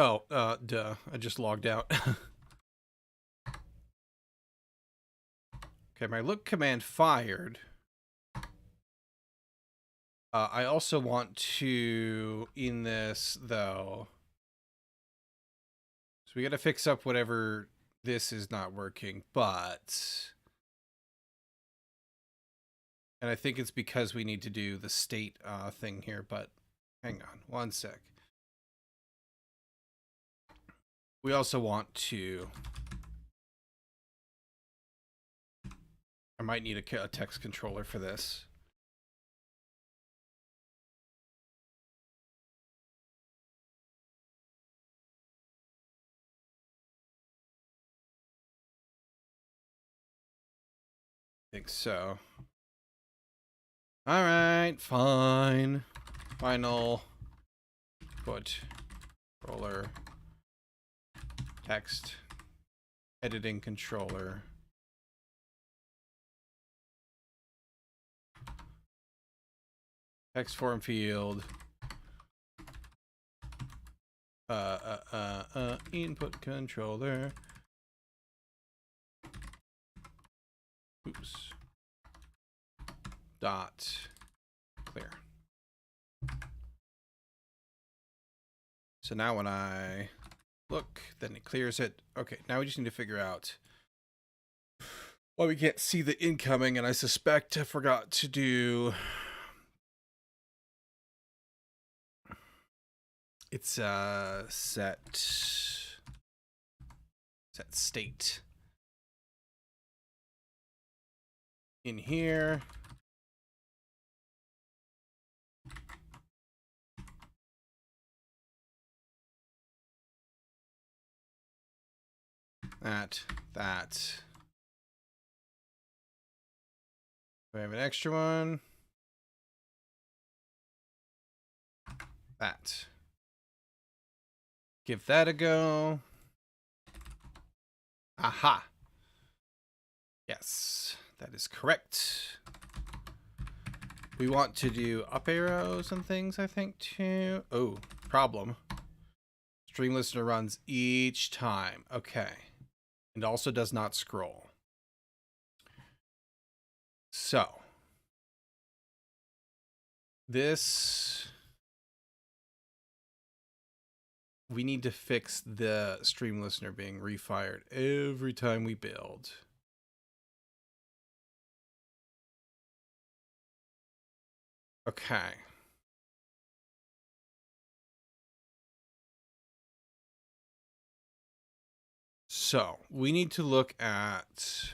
Oh, duh. I just logged out. Okay, my look command fired. I also want to, in this, though... So we got to fix up whatever this is not working, but... And I think it's because we need to do the state thing here, but hang on one sec. We also want to... I might need a text controller for this. I think so. All right, fine. Final put controller text editing controller. Text form field. Input controller. Oops. Dot clear. So now when I look, then it clears it. Okay, now we just need to figure out why we can't see the incoming, and I suspect I forgot to do... It's set state in here. That. Do I have an extra one? That. Give that a go. Aha. Yes, that is correct. We want to do up arrows and things, I think, too. Oh, problem. Stream listener runs each time. Okay. And also does not scroll. So. This. We need to fix the stream listener being refired every time we build. Okay. So we need to look at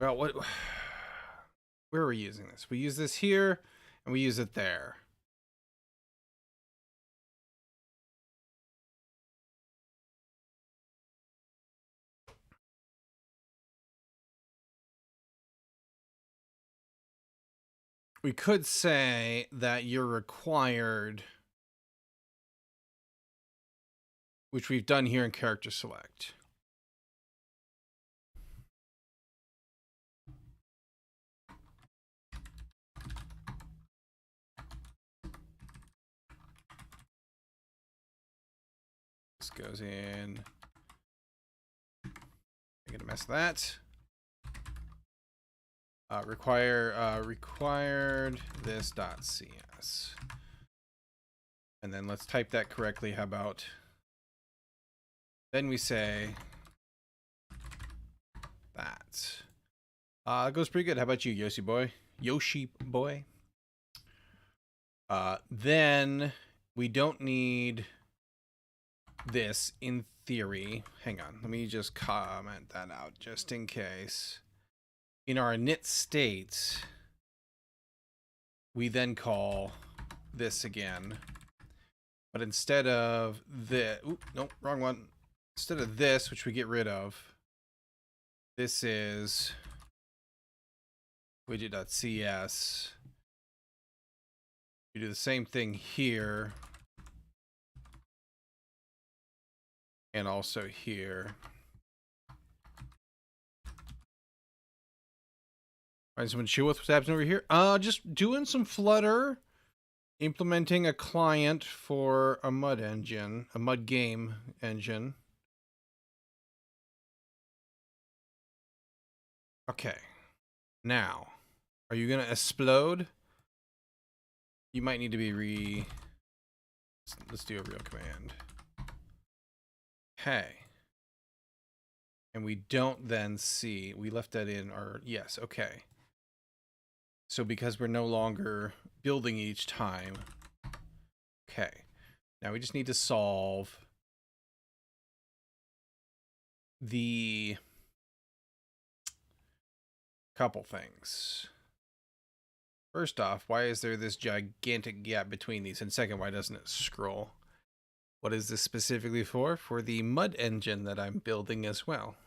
well, what where are we using this? We use this here and we use it there. We could say that you're required, which we've done here in character select. This goes in. I'm gonna mess that. Required this dot cs. And then let's type that correctly. How about then we say that. It goes pretty good. How about you, Yoshi boy? Yoshi boy. Then we don't need this in theory. Hang on. Let me just comment that out just in case. In our init state, we then call this again. But instead of the, nope, wrong one. Instead of this, which we get rid of, this is widget.cs. We do the same thing here. And also here. Find someone to chill with what's happening over here. Just doing some Flutter. Implementing a client for a mud engine, a mud game engine. Okay. Now, are you going to explode? You might need to be let's do a real command. Hey. And we don't then see, we left that in our, yes, okay. So because we're no longer building each time. Okay. Now we just need to solve the couple things. First off, why is there this gigantic gap between these? And second, why doesn't it scroll? What is this specifically for? For the mud engine that I'm building as well.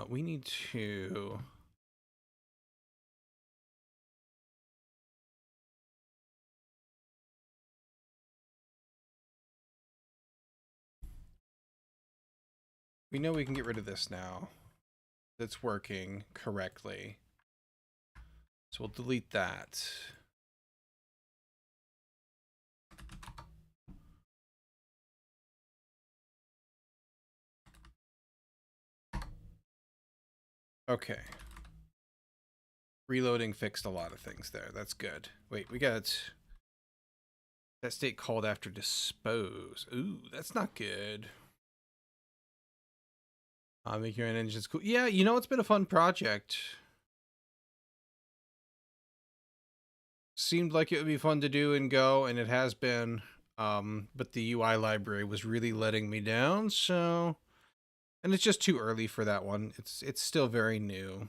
We need to... We know we can get rid of this now. That's working correctly. So we'll delete that. Okay. Reloading fixed a lot of things there. That's good. Wait, we got that state called after dispose. Ooh, that's not good. Make your own engines cool. Yeah, you know, it's been a fun project. Seemed like it would be fun to do and go, and it has been. But the UI library was really letting me down, so... And it's just too early for that one. It's still very new.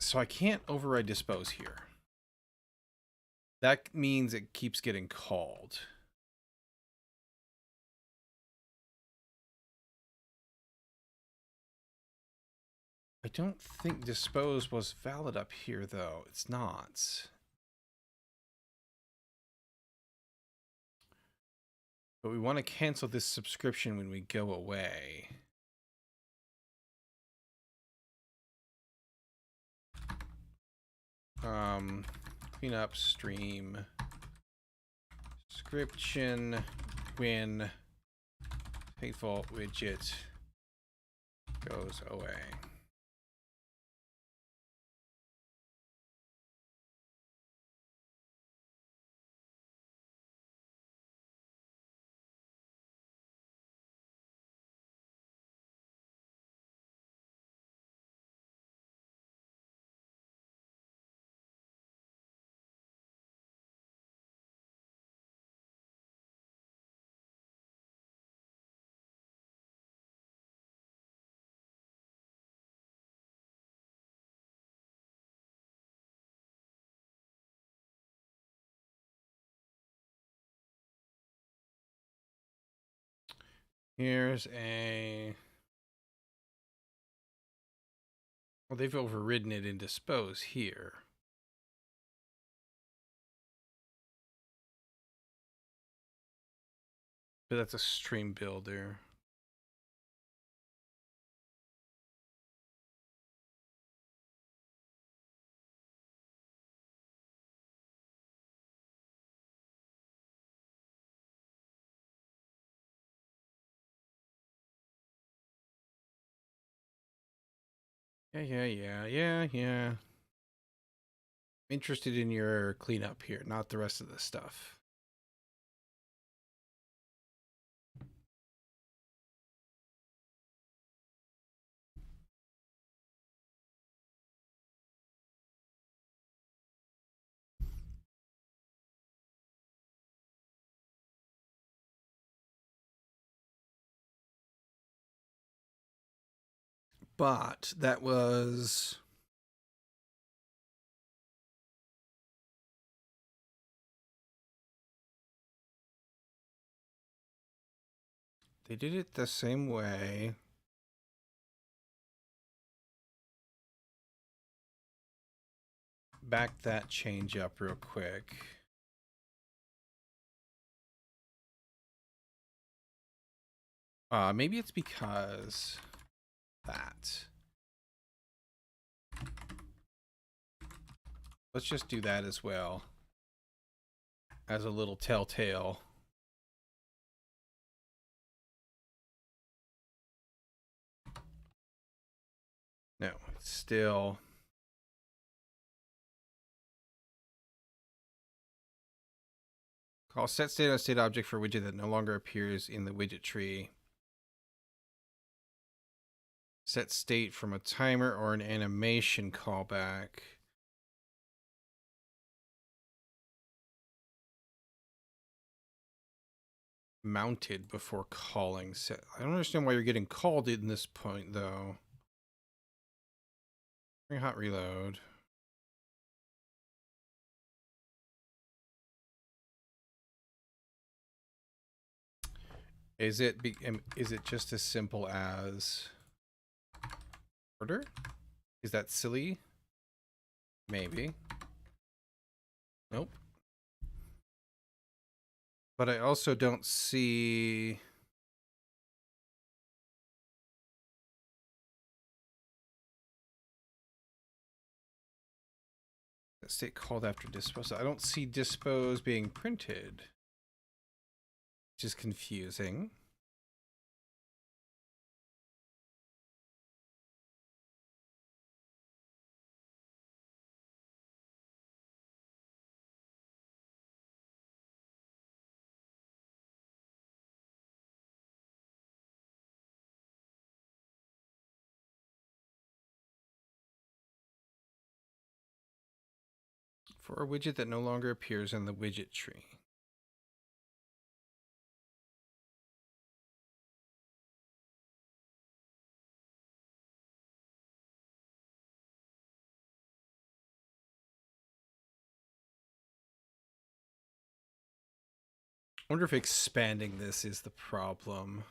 So I can't override dispose here. That means it keeps getting called. I don't think dispose was valid up here, though. It's not. But we want to cancel this subscription when we go away. Clean up stream subscription when hateful widget goes away. Here's a... Well, they've overridden it in dispose here. But that's a stream builder. Yeah. Interested in your cleanup here, not the rest of the stuff. But that was... They did it the same way. Back that change up real quick. Maybe it's because that. Let's just do that as well. As a little telltale. No, it's still... Call set state on state object for widget that no longer appears in the widget tree. Set state from a timer or an animation callback. Mounted before calling set. I don't understand why you're getting called in this point, though. Very hot reload. Is it just as simple as order? Is that silly? Maybe. Nope. But I also don't see... State called after dispose. I don't see dispose being printed, which is confusing. For a widget that no longer appears in the widget tree. I wonder if expanding this is the problem.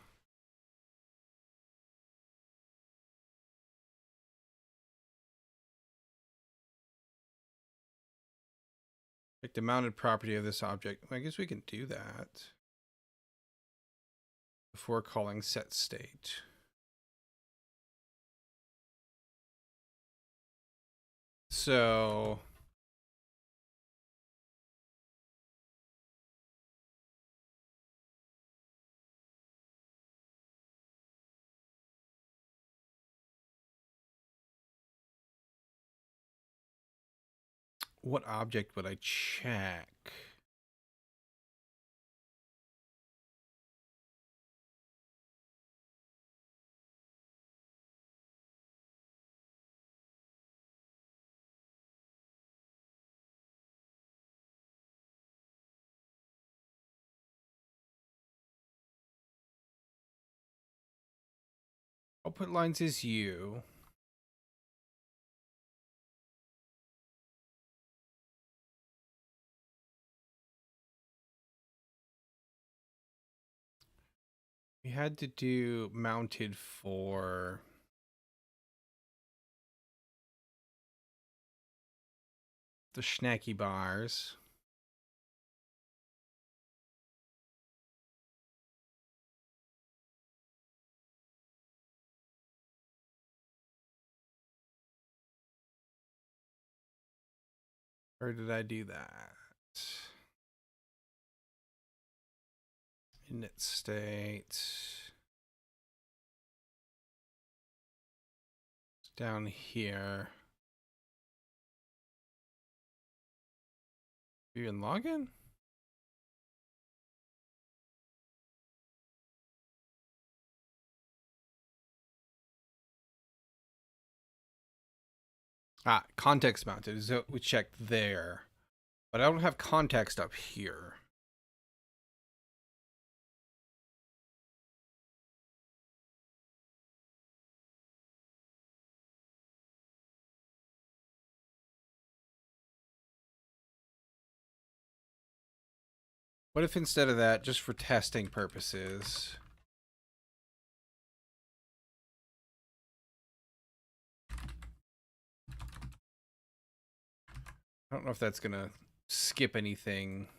Like the mounted property of this object. I guess we can do that before calling set state. So what object would I check? Output lines is you. We had to do mounted for the snacky bars. Or did I do that? Init state. It's down here. You in login? Ah, context mounted. So we checked there. But I don't have context up here. What if instead of that, just for testing purposes, I don't know if that's going to skip anything.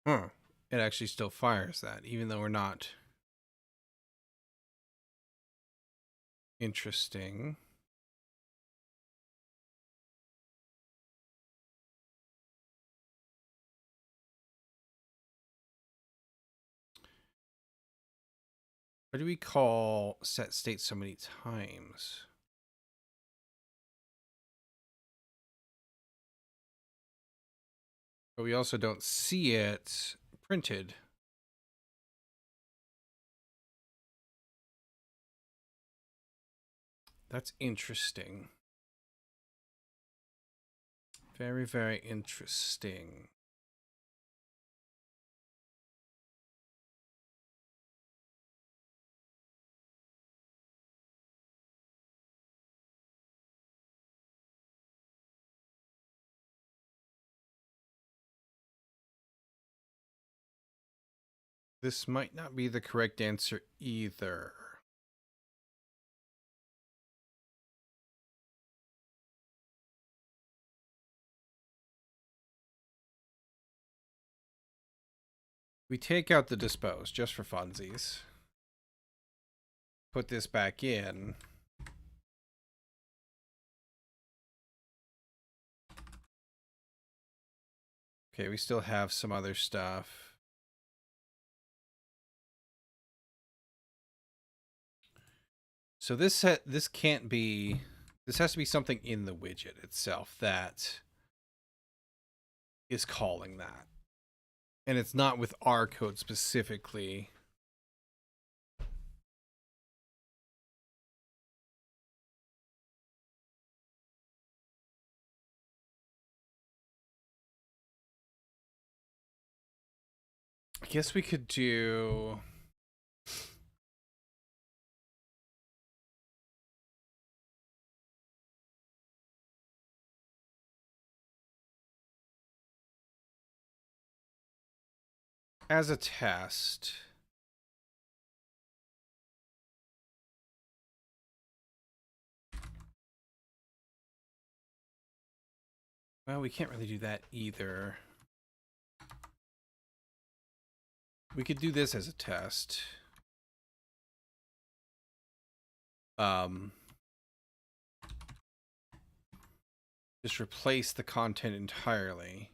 Huh. It actually still fires that, even though we're not. Interesting. Why do we call set state so many times? But we also don't see it printed. That's interesting. Very, very interesting. This might not be the correct answer either. We take out the dispose just for funsies. Put this back in. Okay, we still have some other stuff. So this can't be, this has to be something in the widget itself that is calling that. And it's not with our code specifically. I guess we could do... as a test. Well, we can't really do that either. We could do this as a test. Just replace the content entirely.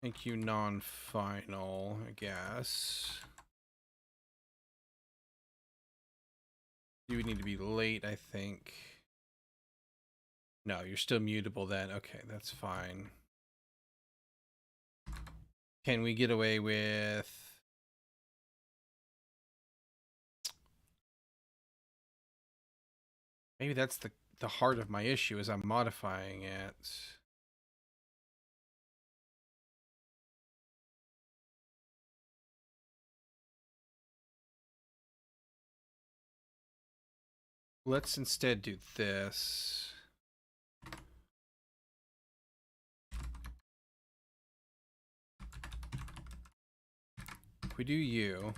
Thank you, non-final, I guess. You would need to be late, I think. No, you're still mutable then. Okay, that's fine. Can we get away with... Maybe that's the heart of my issue, is I'm modifying it. Let's instead do this. If we do you,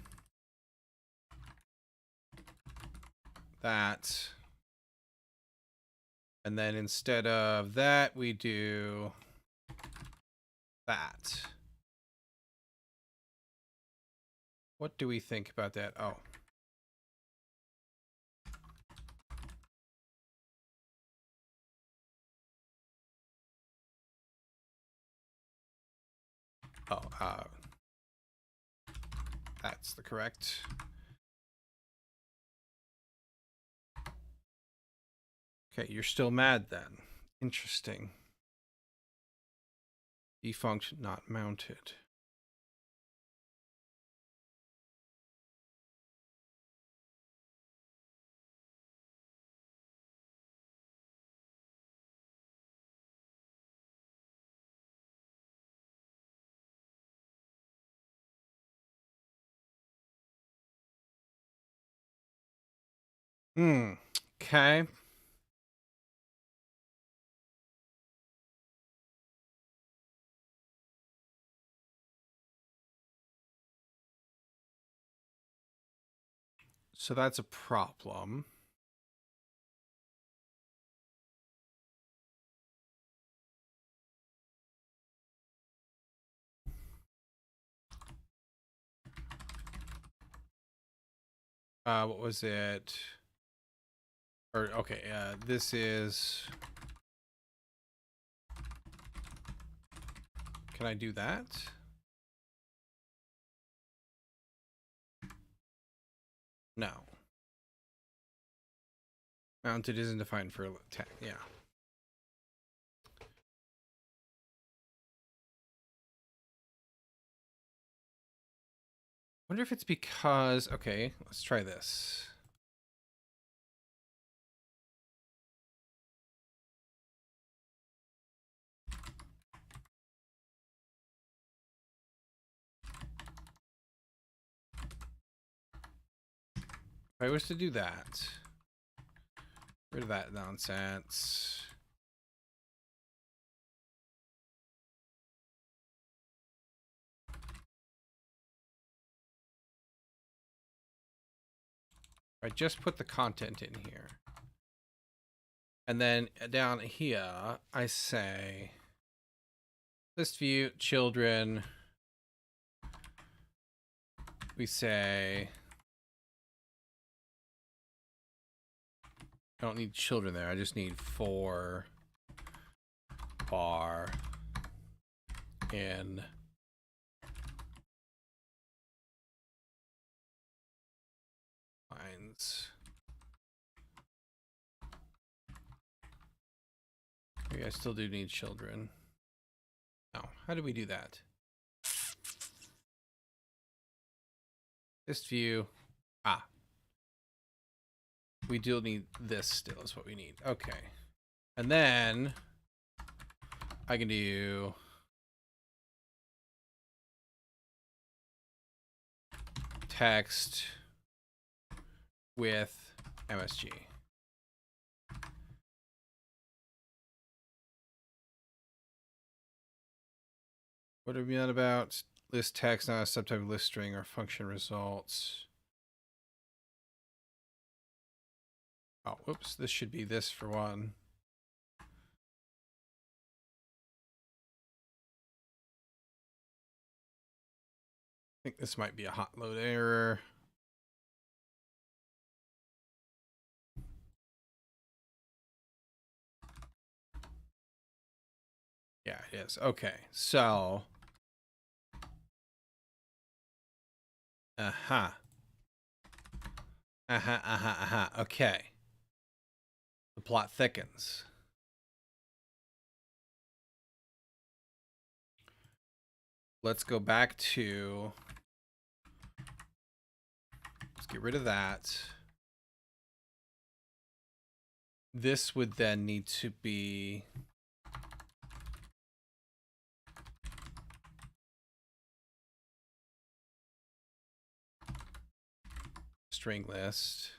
that, and then instead of that, we do that. What do we think about that? Oh. Oh, that's the correct. Okay, you're still mad then. Interesting. Defunct not mounted. Okay. So that's a problem. What was it? Or, okay, this is... Can I do that? No. Mounted isn't defined for attack, yeah. Wonder if it's because... Okay, let's try this. If I was to do that, rid of that nonsense. I just put the content in here. And then down here, I say list view, children. We say, I don't need children there. I just need 4 bar in lines. Maybe I still do need children. No, how do we do that? List view. We do need this still is what we need. Okay. And then I can do text with MSG. What are we on about? List text, not a subtype of list string or function results. Oh, whoops. This should be this for one. I think this might be a hot load error. Yeah, it is. Okay, so. Okay. The plot thickens. Let's go back to. Let's get rid of that. This would then need to be. String list.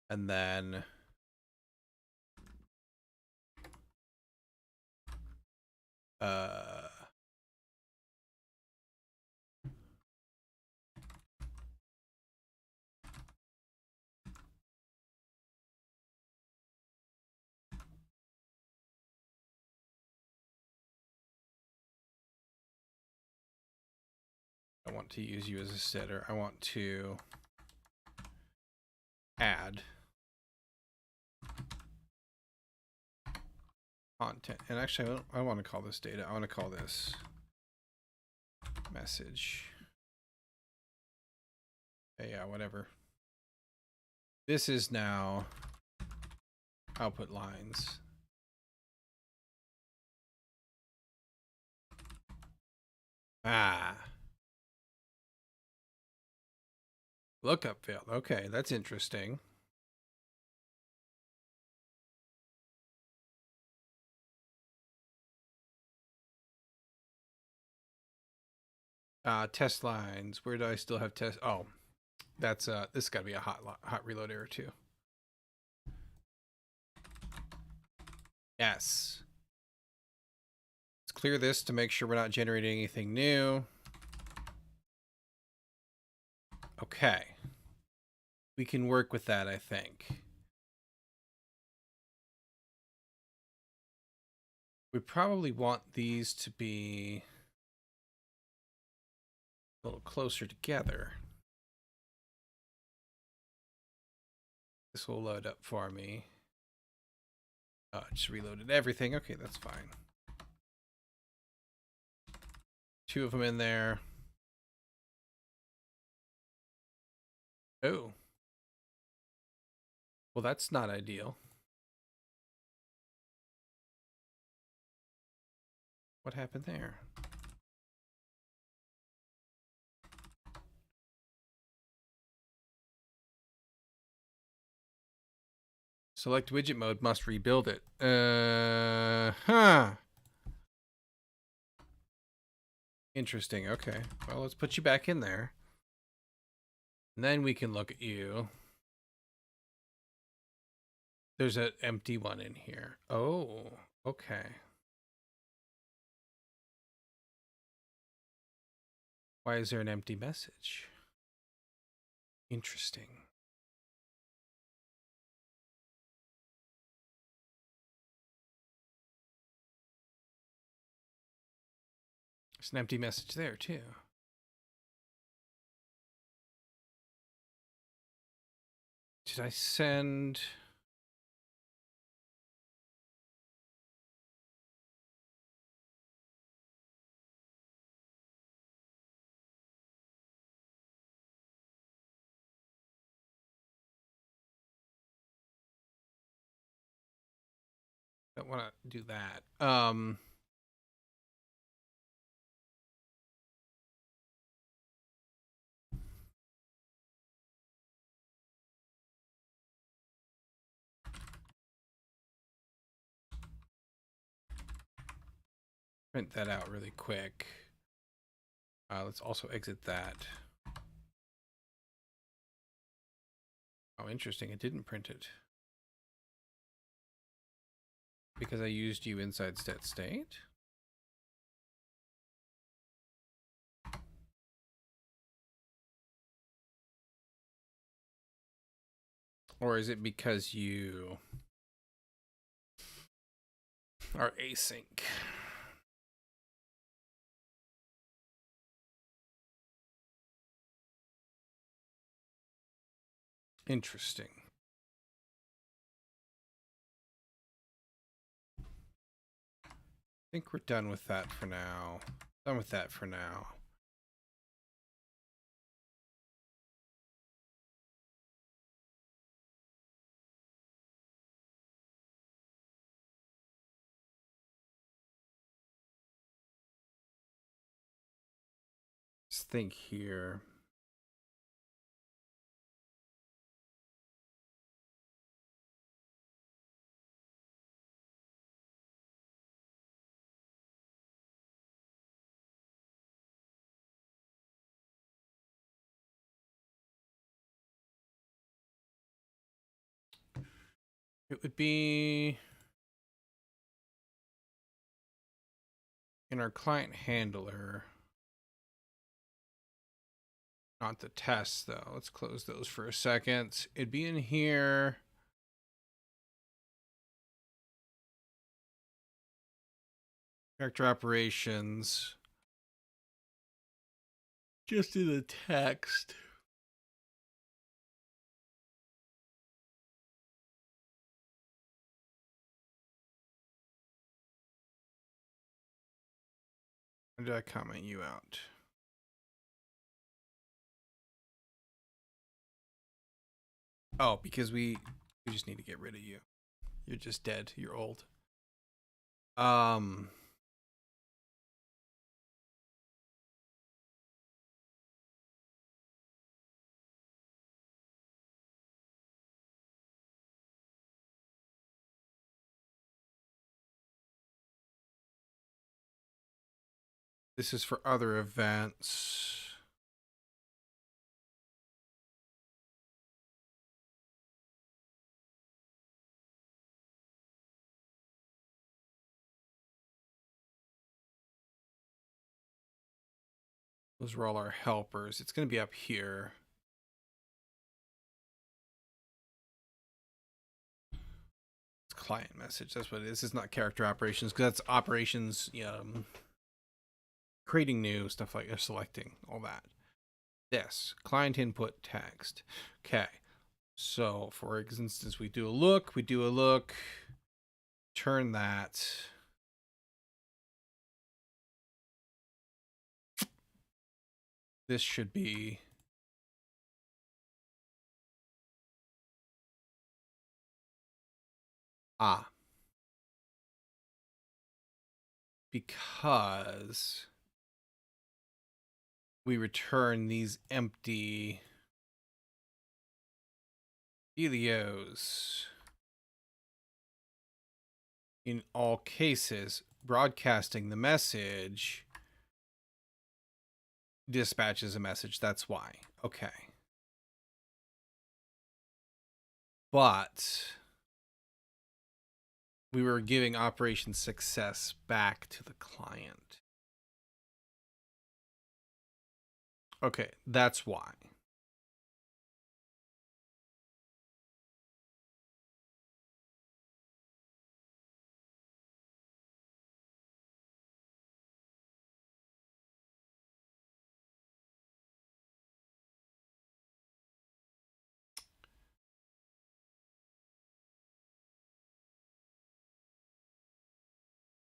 And then. I want to use you as a setter. I want to add content. And actually, I want to call this data. I want to call this message. Yeah, whatever. This is now output lines. Lookup failed. Okay, that's interesting. Test lines. Where do I still have test? Oh, that's this got to be a hot reload error too. Yes. Let's clear this to make sure we're not generating anything new. Okay. We can work with that, I think. We probably want these to be a little closer together. This will load up for me. Oh, just reloaded everything. Okay, that's fine. 2 of them in there. Oh. Well, that's not ideal. What happened there? Select widget mode, must rebuild it. Interesting. Okay. Well, let's put you back in there. And then we can look at you. There's an empty one in here. Oh, okay. Why is there an empty message? Interesting. There's an empty message there, too. Did I send... Don't want to do that. Print that out really quick. Let's also exit that. Oh, interesting. It didn't print it. Because I used you inside state? Or is it because you are async? Interesting. I think we're done with that for now. Done with that for now. Let's think here. It would be in our client handler. Not the tests, though. Let's close those for a second. It'd be in here. Character operations. Just in the text. Or did I comment you out? Oh, because we just need to get rid of you. You're just dead. You're old. This is for other events. Those were all our helpers. It's going to be up here. It's client message. That's what it is. It's not character operations because that's operations, creating new stuff like selecting, all that. This client input text. Okay. So for instance, we do a look, turn that. This should be because we return these empty helios in all cases. Broadcasting the message dispatches a message. That's why. Okay. But we were giving operation success back to the client. Okay, that's why.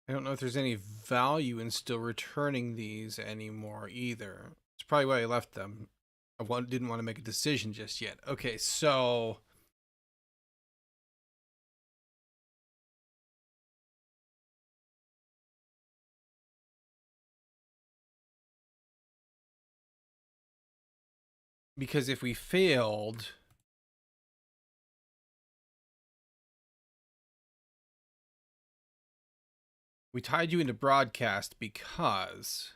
I don't know if there's any value in still returning these anymore either. It's probably why I left them. I didn't want to make a decision just yet. Okay, so because if we failed, we tied you into broadcast because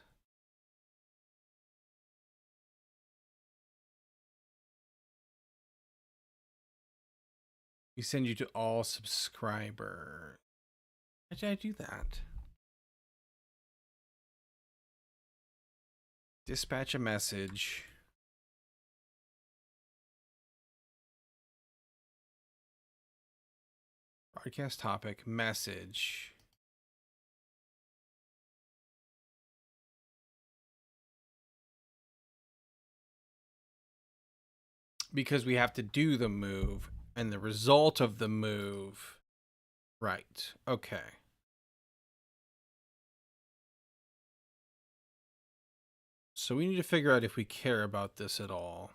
We send you to all subscribers. Why did I do that? Dispatch a message. Broadcast topic, message. Because we have to do the move and the result of the move. Right. Okay. So we need to figure out if we care about this at all.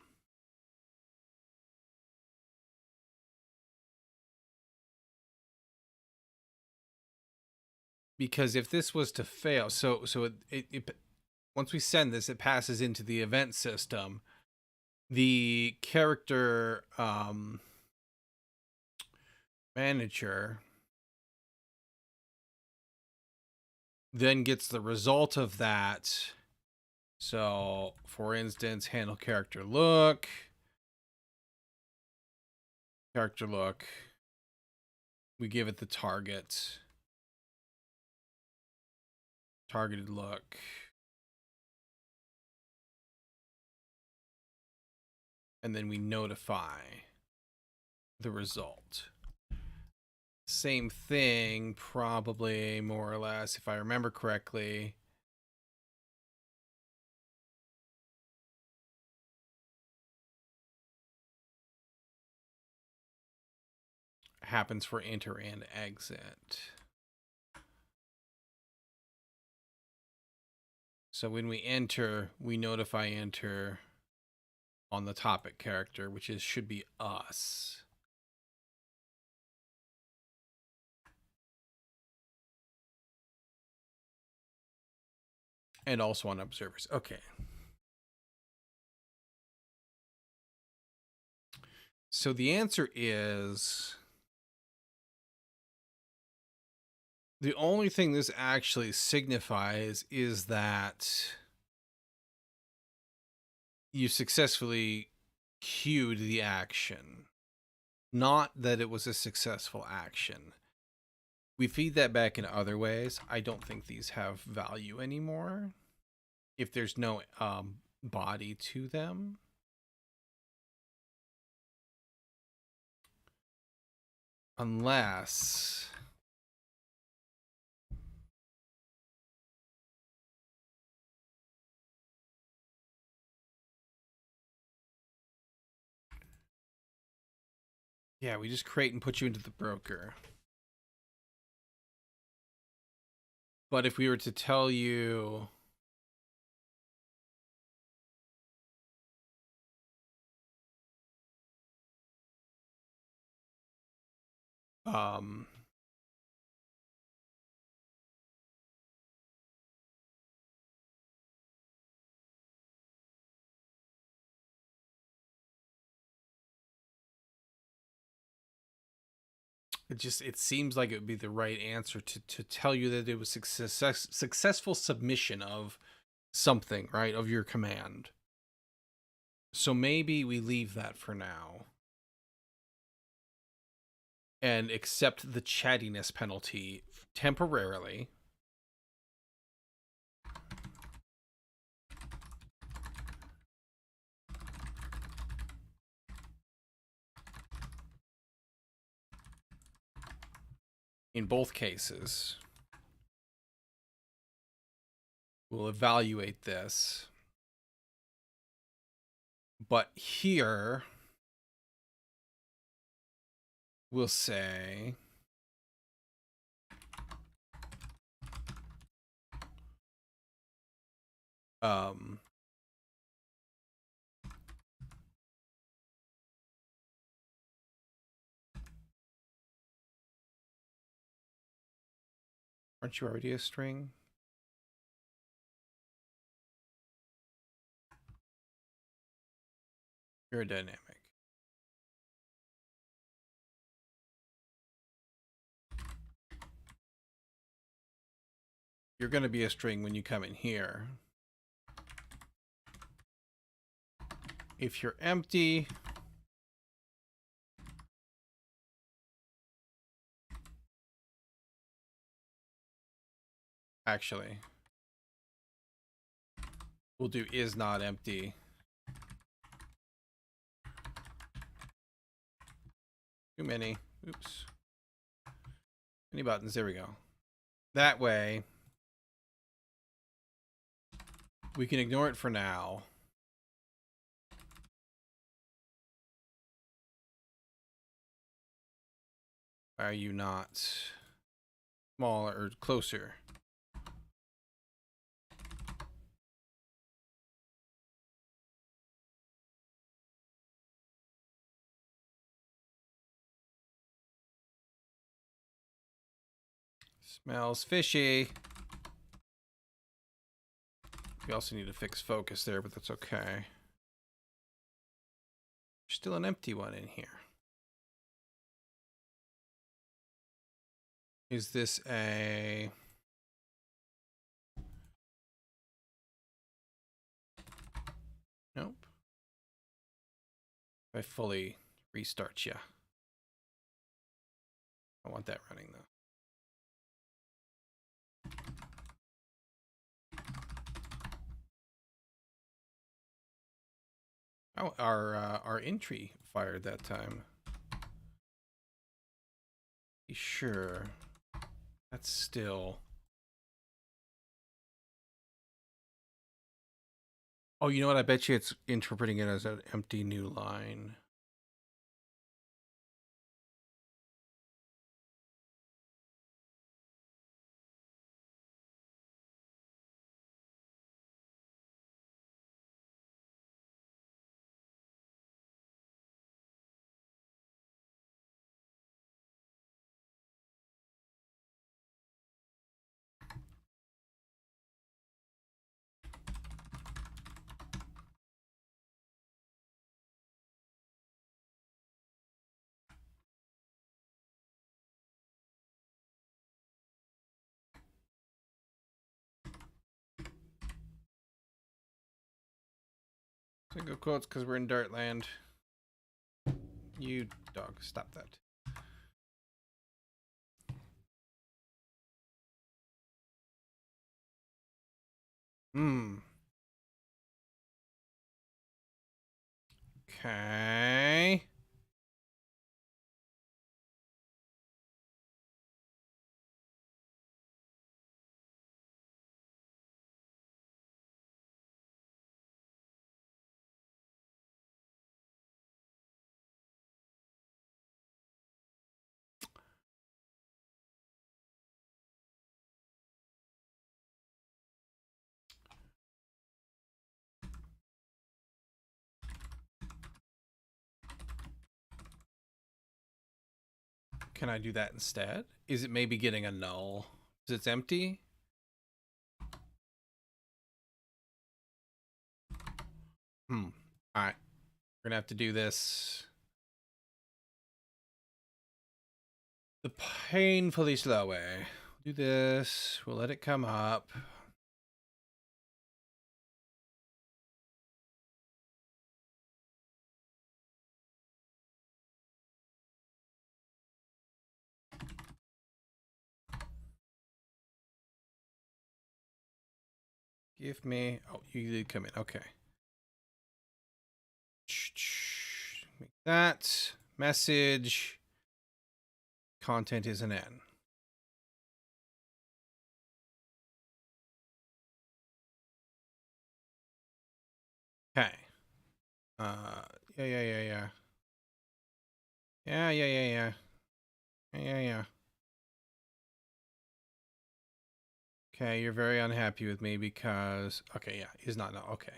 Because if this was to fail, so it once we send this, it passes into the event system. The character manager then gets the result of that. So, for instance, handle character look. Character look. We give it the target. Targeted look. And then we notify the result. Same thing, probably, more or less, if I remember correctly. Happens for enter and exit. So when we enter, we notify enter on the topic character, which should be us. And also on observers. Okay. So the answer is, the only thing this actually signifies is that you successfully queued the action, not that it was a successful action. We feed that back in other ways. I don't think these have value anymore if there's no body to them. Unless yeah, we just create and put you into the broker. But if we were to tell you it seems like it would be the right answer to tell you that it was successful submission of something, right, of your command. So maybe we leave that for now and accept the chattiness penalty temporarily. In both cases, we'll evaluate this. But here, we'll say aren't you already a string? You're a dynamic. You're going to be a string when you come in here. If you're empty, Actually, we'll do is not empty. Too many. Oops. Any buttons? There we go. That way, we can ignore it for now. Why are you not smaller or closer? Smells fishy. We also need to fix focus there, but that's okay. There's still an empty one in here. Is this a... Nope. If I fully restart you. I want that running though. Oh, our entry fired that time. Be sure. That's still... Oh, you know what? I bet you it's interpreting it as an empty new line. Single quotes because we're in Dartland. You dog, stop that. Okay. Can I do that instead? Is it maybe getting a null? Because it's empty? Alright. We're gonna have to do this the painfully slow way. Do this. We'll let it come up. Give me... Oh, you did come in. Okay. Make that. Message. Content is an N. Okay. Yeah. Yeah. Okay, you're very unhappy with me because... Okay, yeah, he's not... No, okay.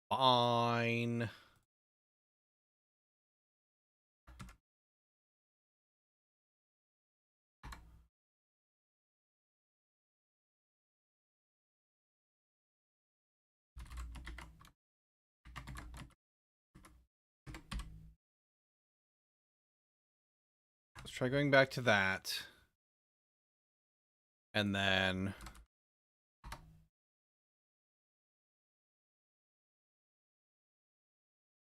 Fine. Let's try going back to that. And then...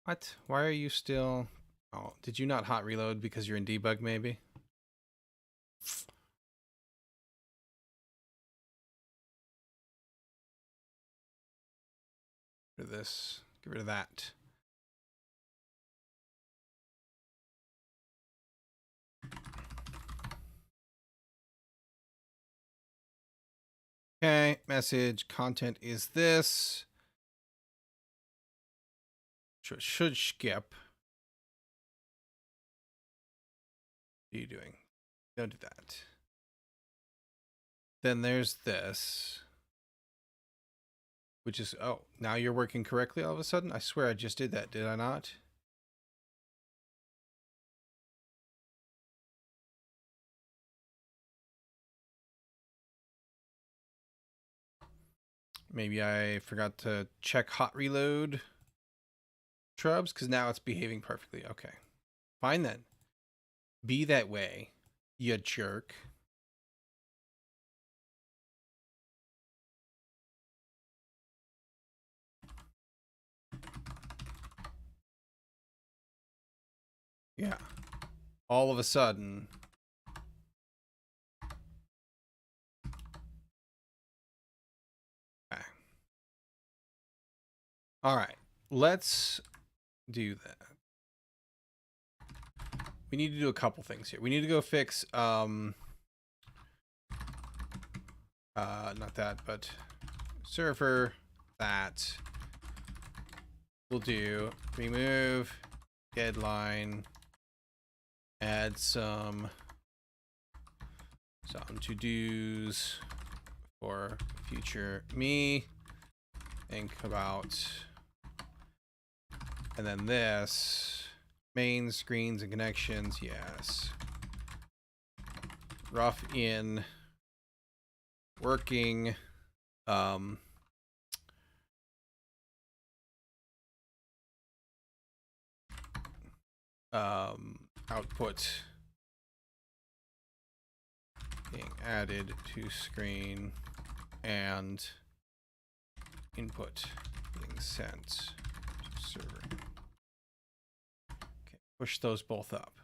What? Why are you still... Oh, did you not hot reload because you're in debug maybe? rid of this. Get rid of that. Okay, message content is this. Should skip. What are you doing? Don't do that. Then there's this. Which is, oh, now you're working correctly all of a sudden? I swear I just did that, did I not? Maybe I forgot to check hot reload shrubs, because now it's behaving perfectly. Okay. Fine then. Be that way, you jerk. Yeah. All of a sudden. Okay. All right. Let's do that. We need to do a couple things here. We need to go fix not that, but server that. We'll do remove deadline, add some to-dos for future me, think about, and then this main screens and connections. Yes. Rough in working output being added to screen and input being sent to server. Okay, push those both up.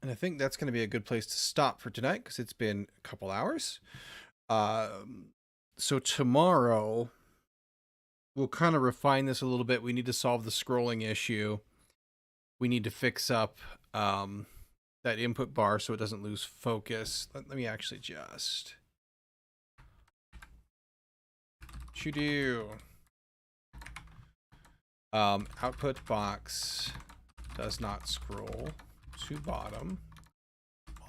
And I think that's going to be a good place to stop for tonight because it's been a couple hours. So tomorrow we'll kind of refine this a little bit. We need to solve the scrolling issue. We need to fix up that input bar so it doesn't lose focus. Let me actually just do output box does not scroll to bottom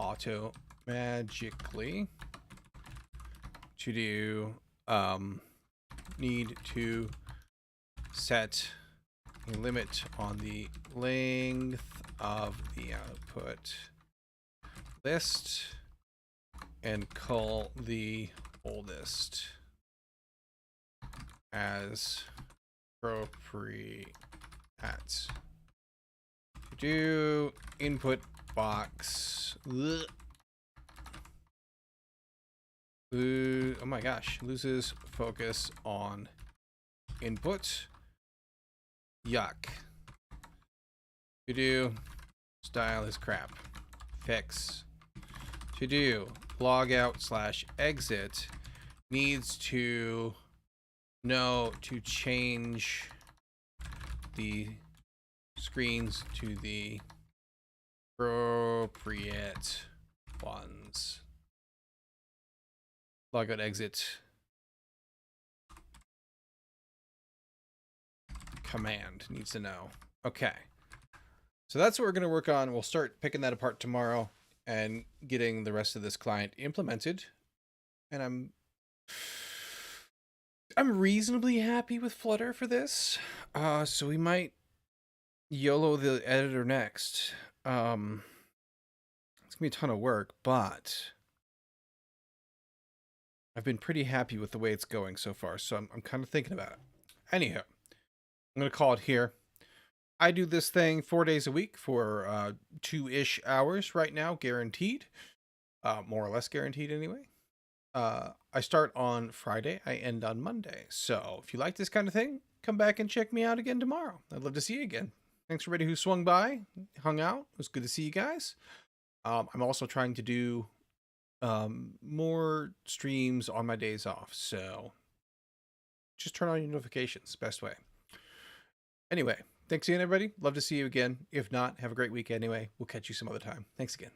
auto magically. To do need to set a limit on the length of the output list and call the oldest as appropriate. To do input box. Oh my gosh, loses focus on input. Yuck. To do style is crap. Fix. To do log out / exit needs to know to change the screens to the appropriate ones. Log out exit command needs to know. Okay. So that's what we're going to work on. We'll start picking that apart tomorrow and getting the rest of this client implemented. And I'm reasonably happy with Flutter for this. So we might YOLO the editor next. It's going to be a ton of work, but I've been pretty happy with the way it's going so far. So I'm kind of thinking about it. Anyhow, I'm going to call it here. I do this thing 4 days a week for 2-ish hours right now, guaranteed. More or less guaranteed anyway. I start on Friday. I end on Monday. So if you like this kind of thing, come back and check me out again tomorrow. I'd love to see you again. Thanks for everybody who swung by, hung out. It was good to see you guys. I'm also trying to do more streams on my days off. So just turn on your notifications. Best way. Anyway, thanks again, everybody. Love to see you again. If not, have a great week anyway. We'll catch you some other time. Thanks again.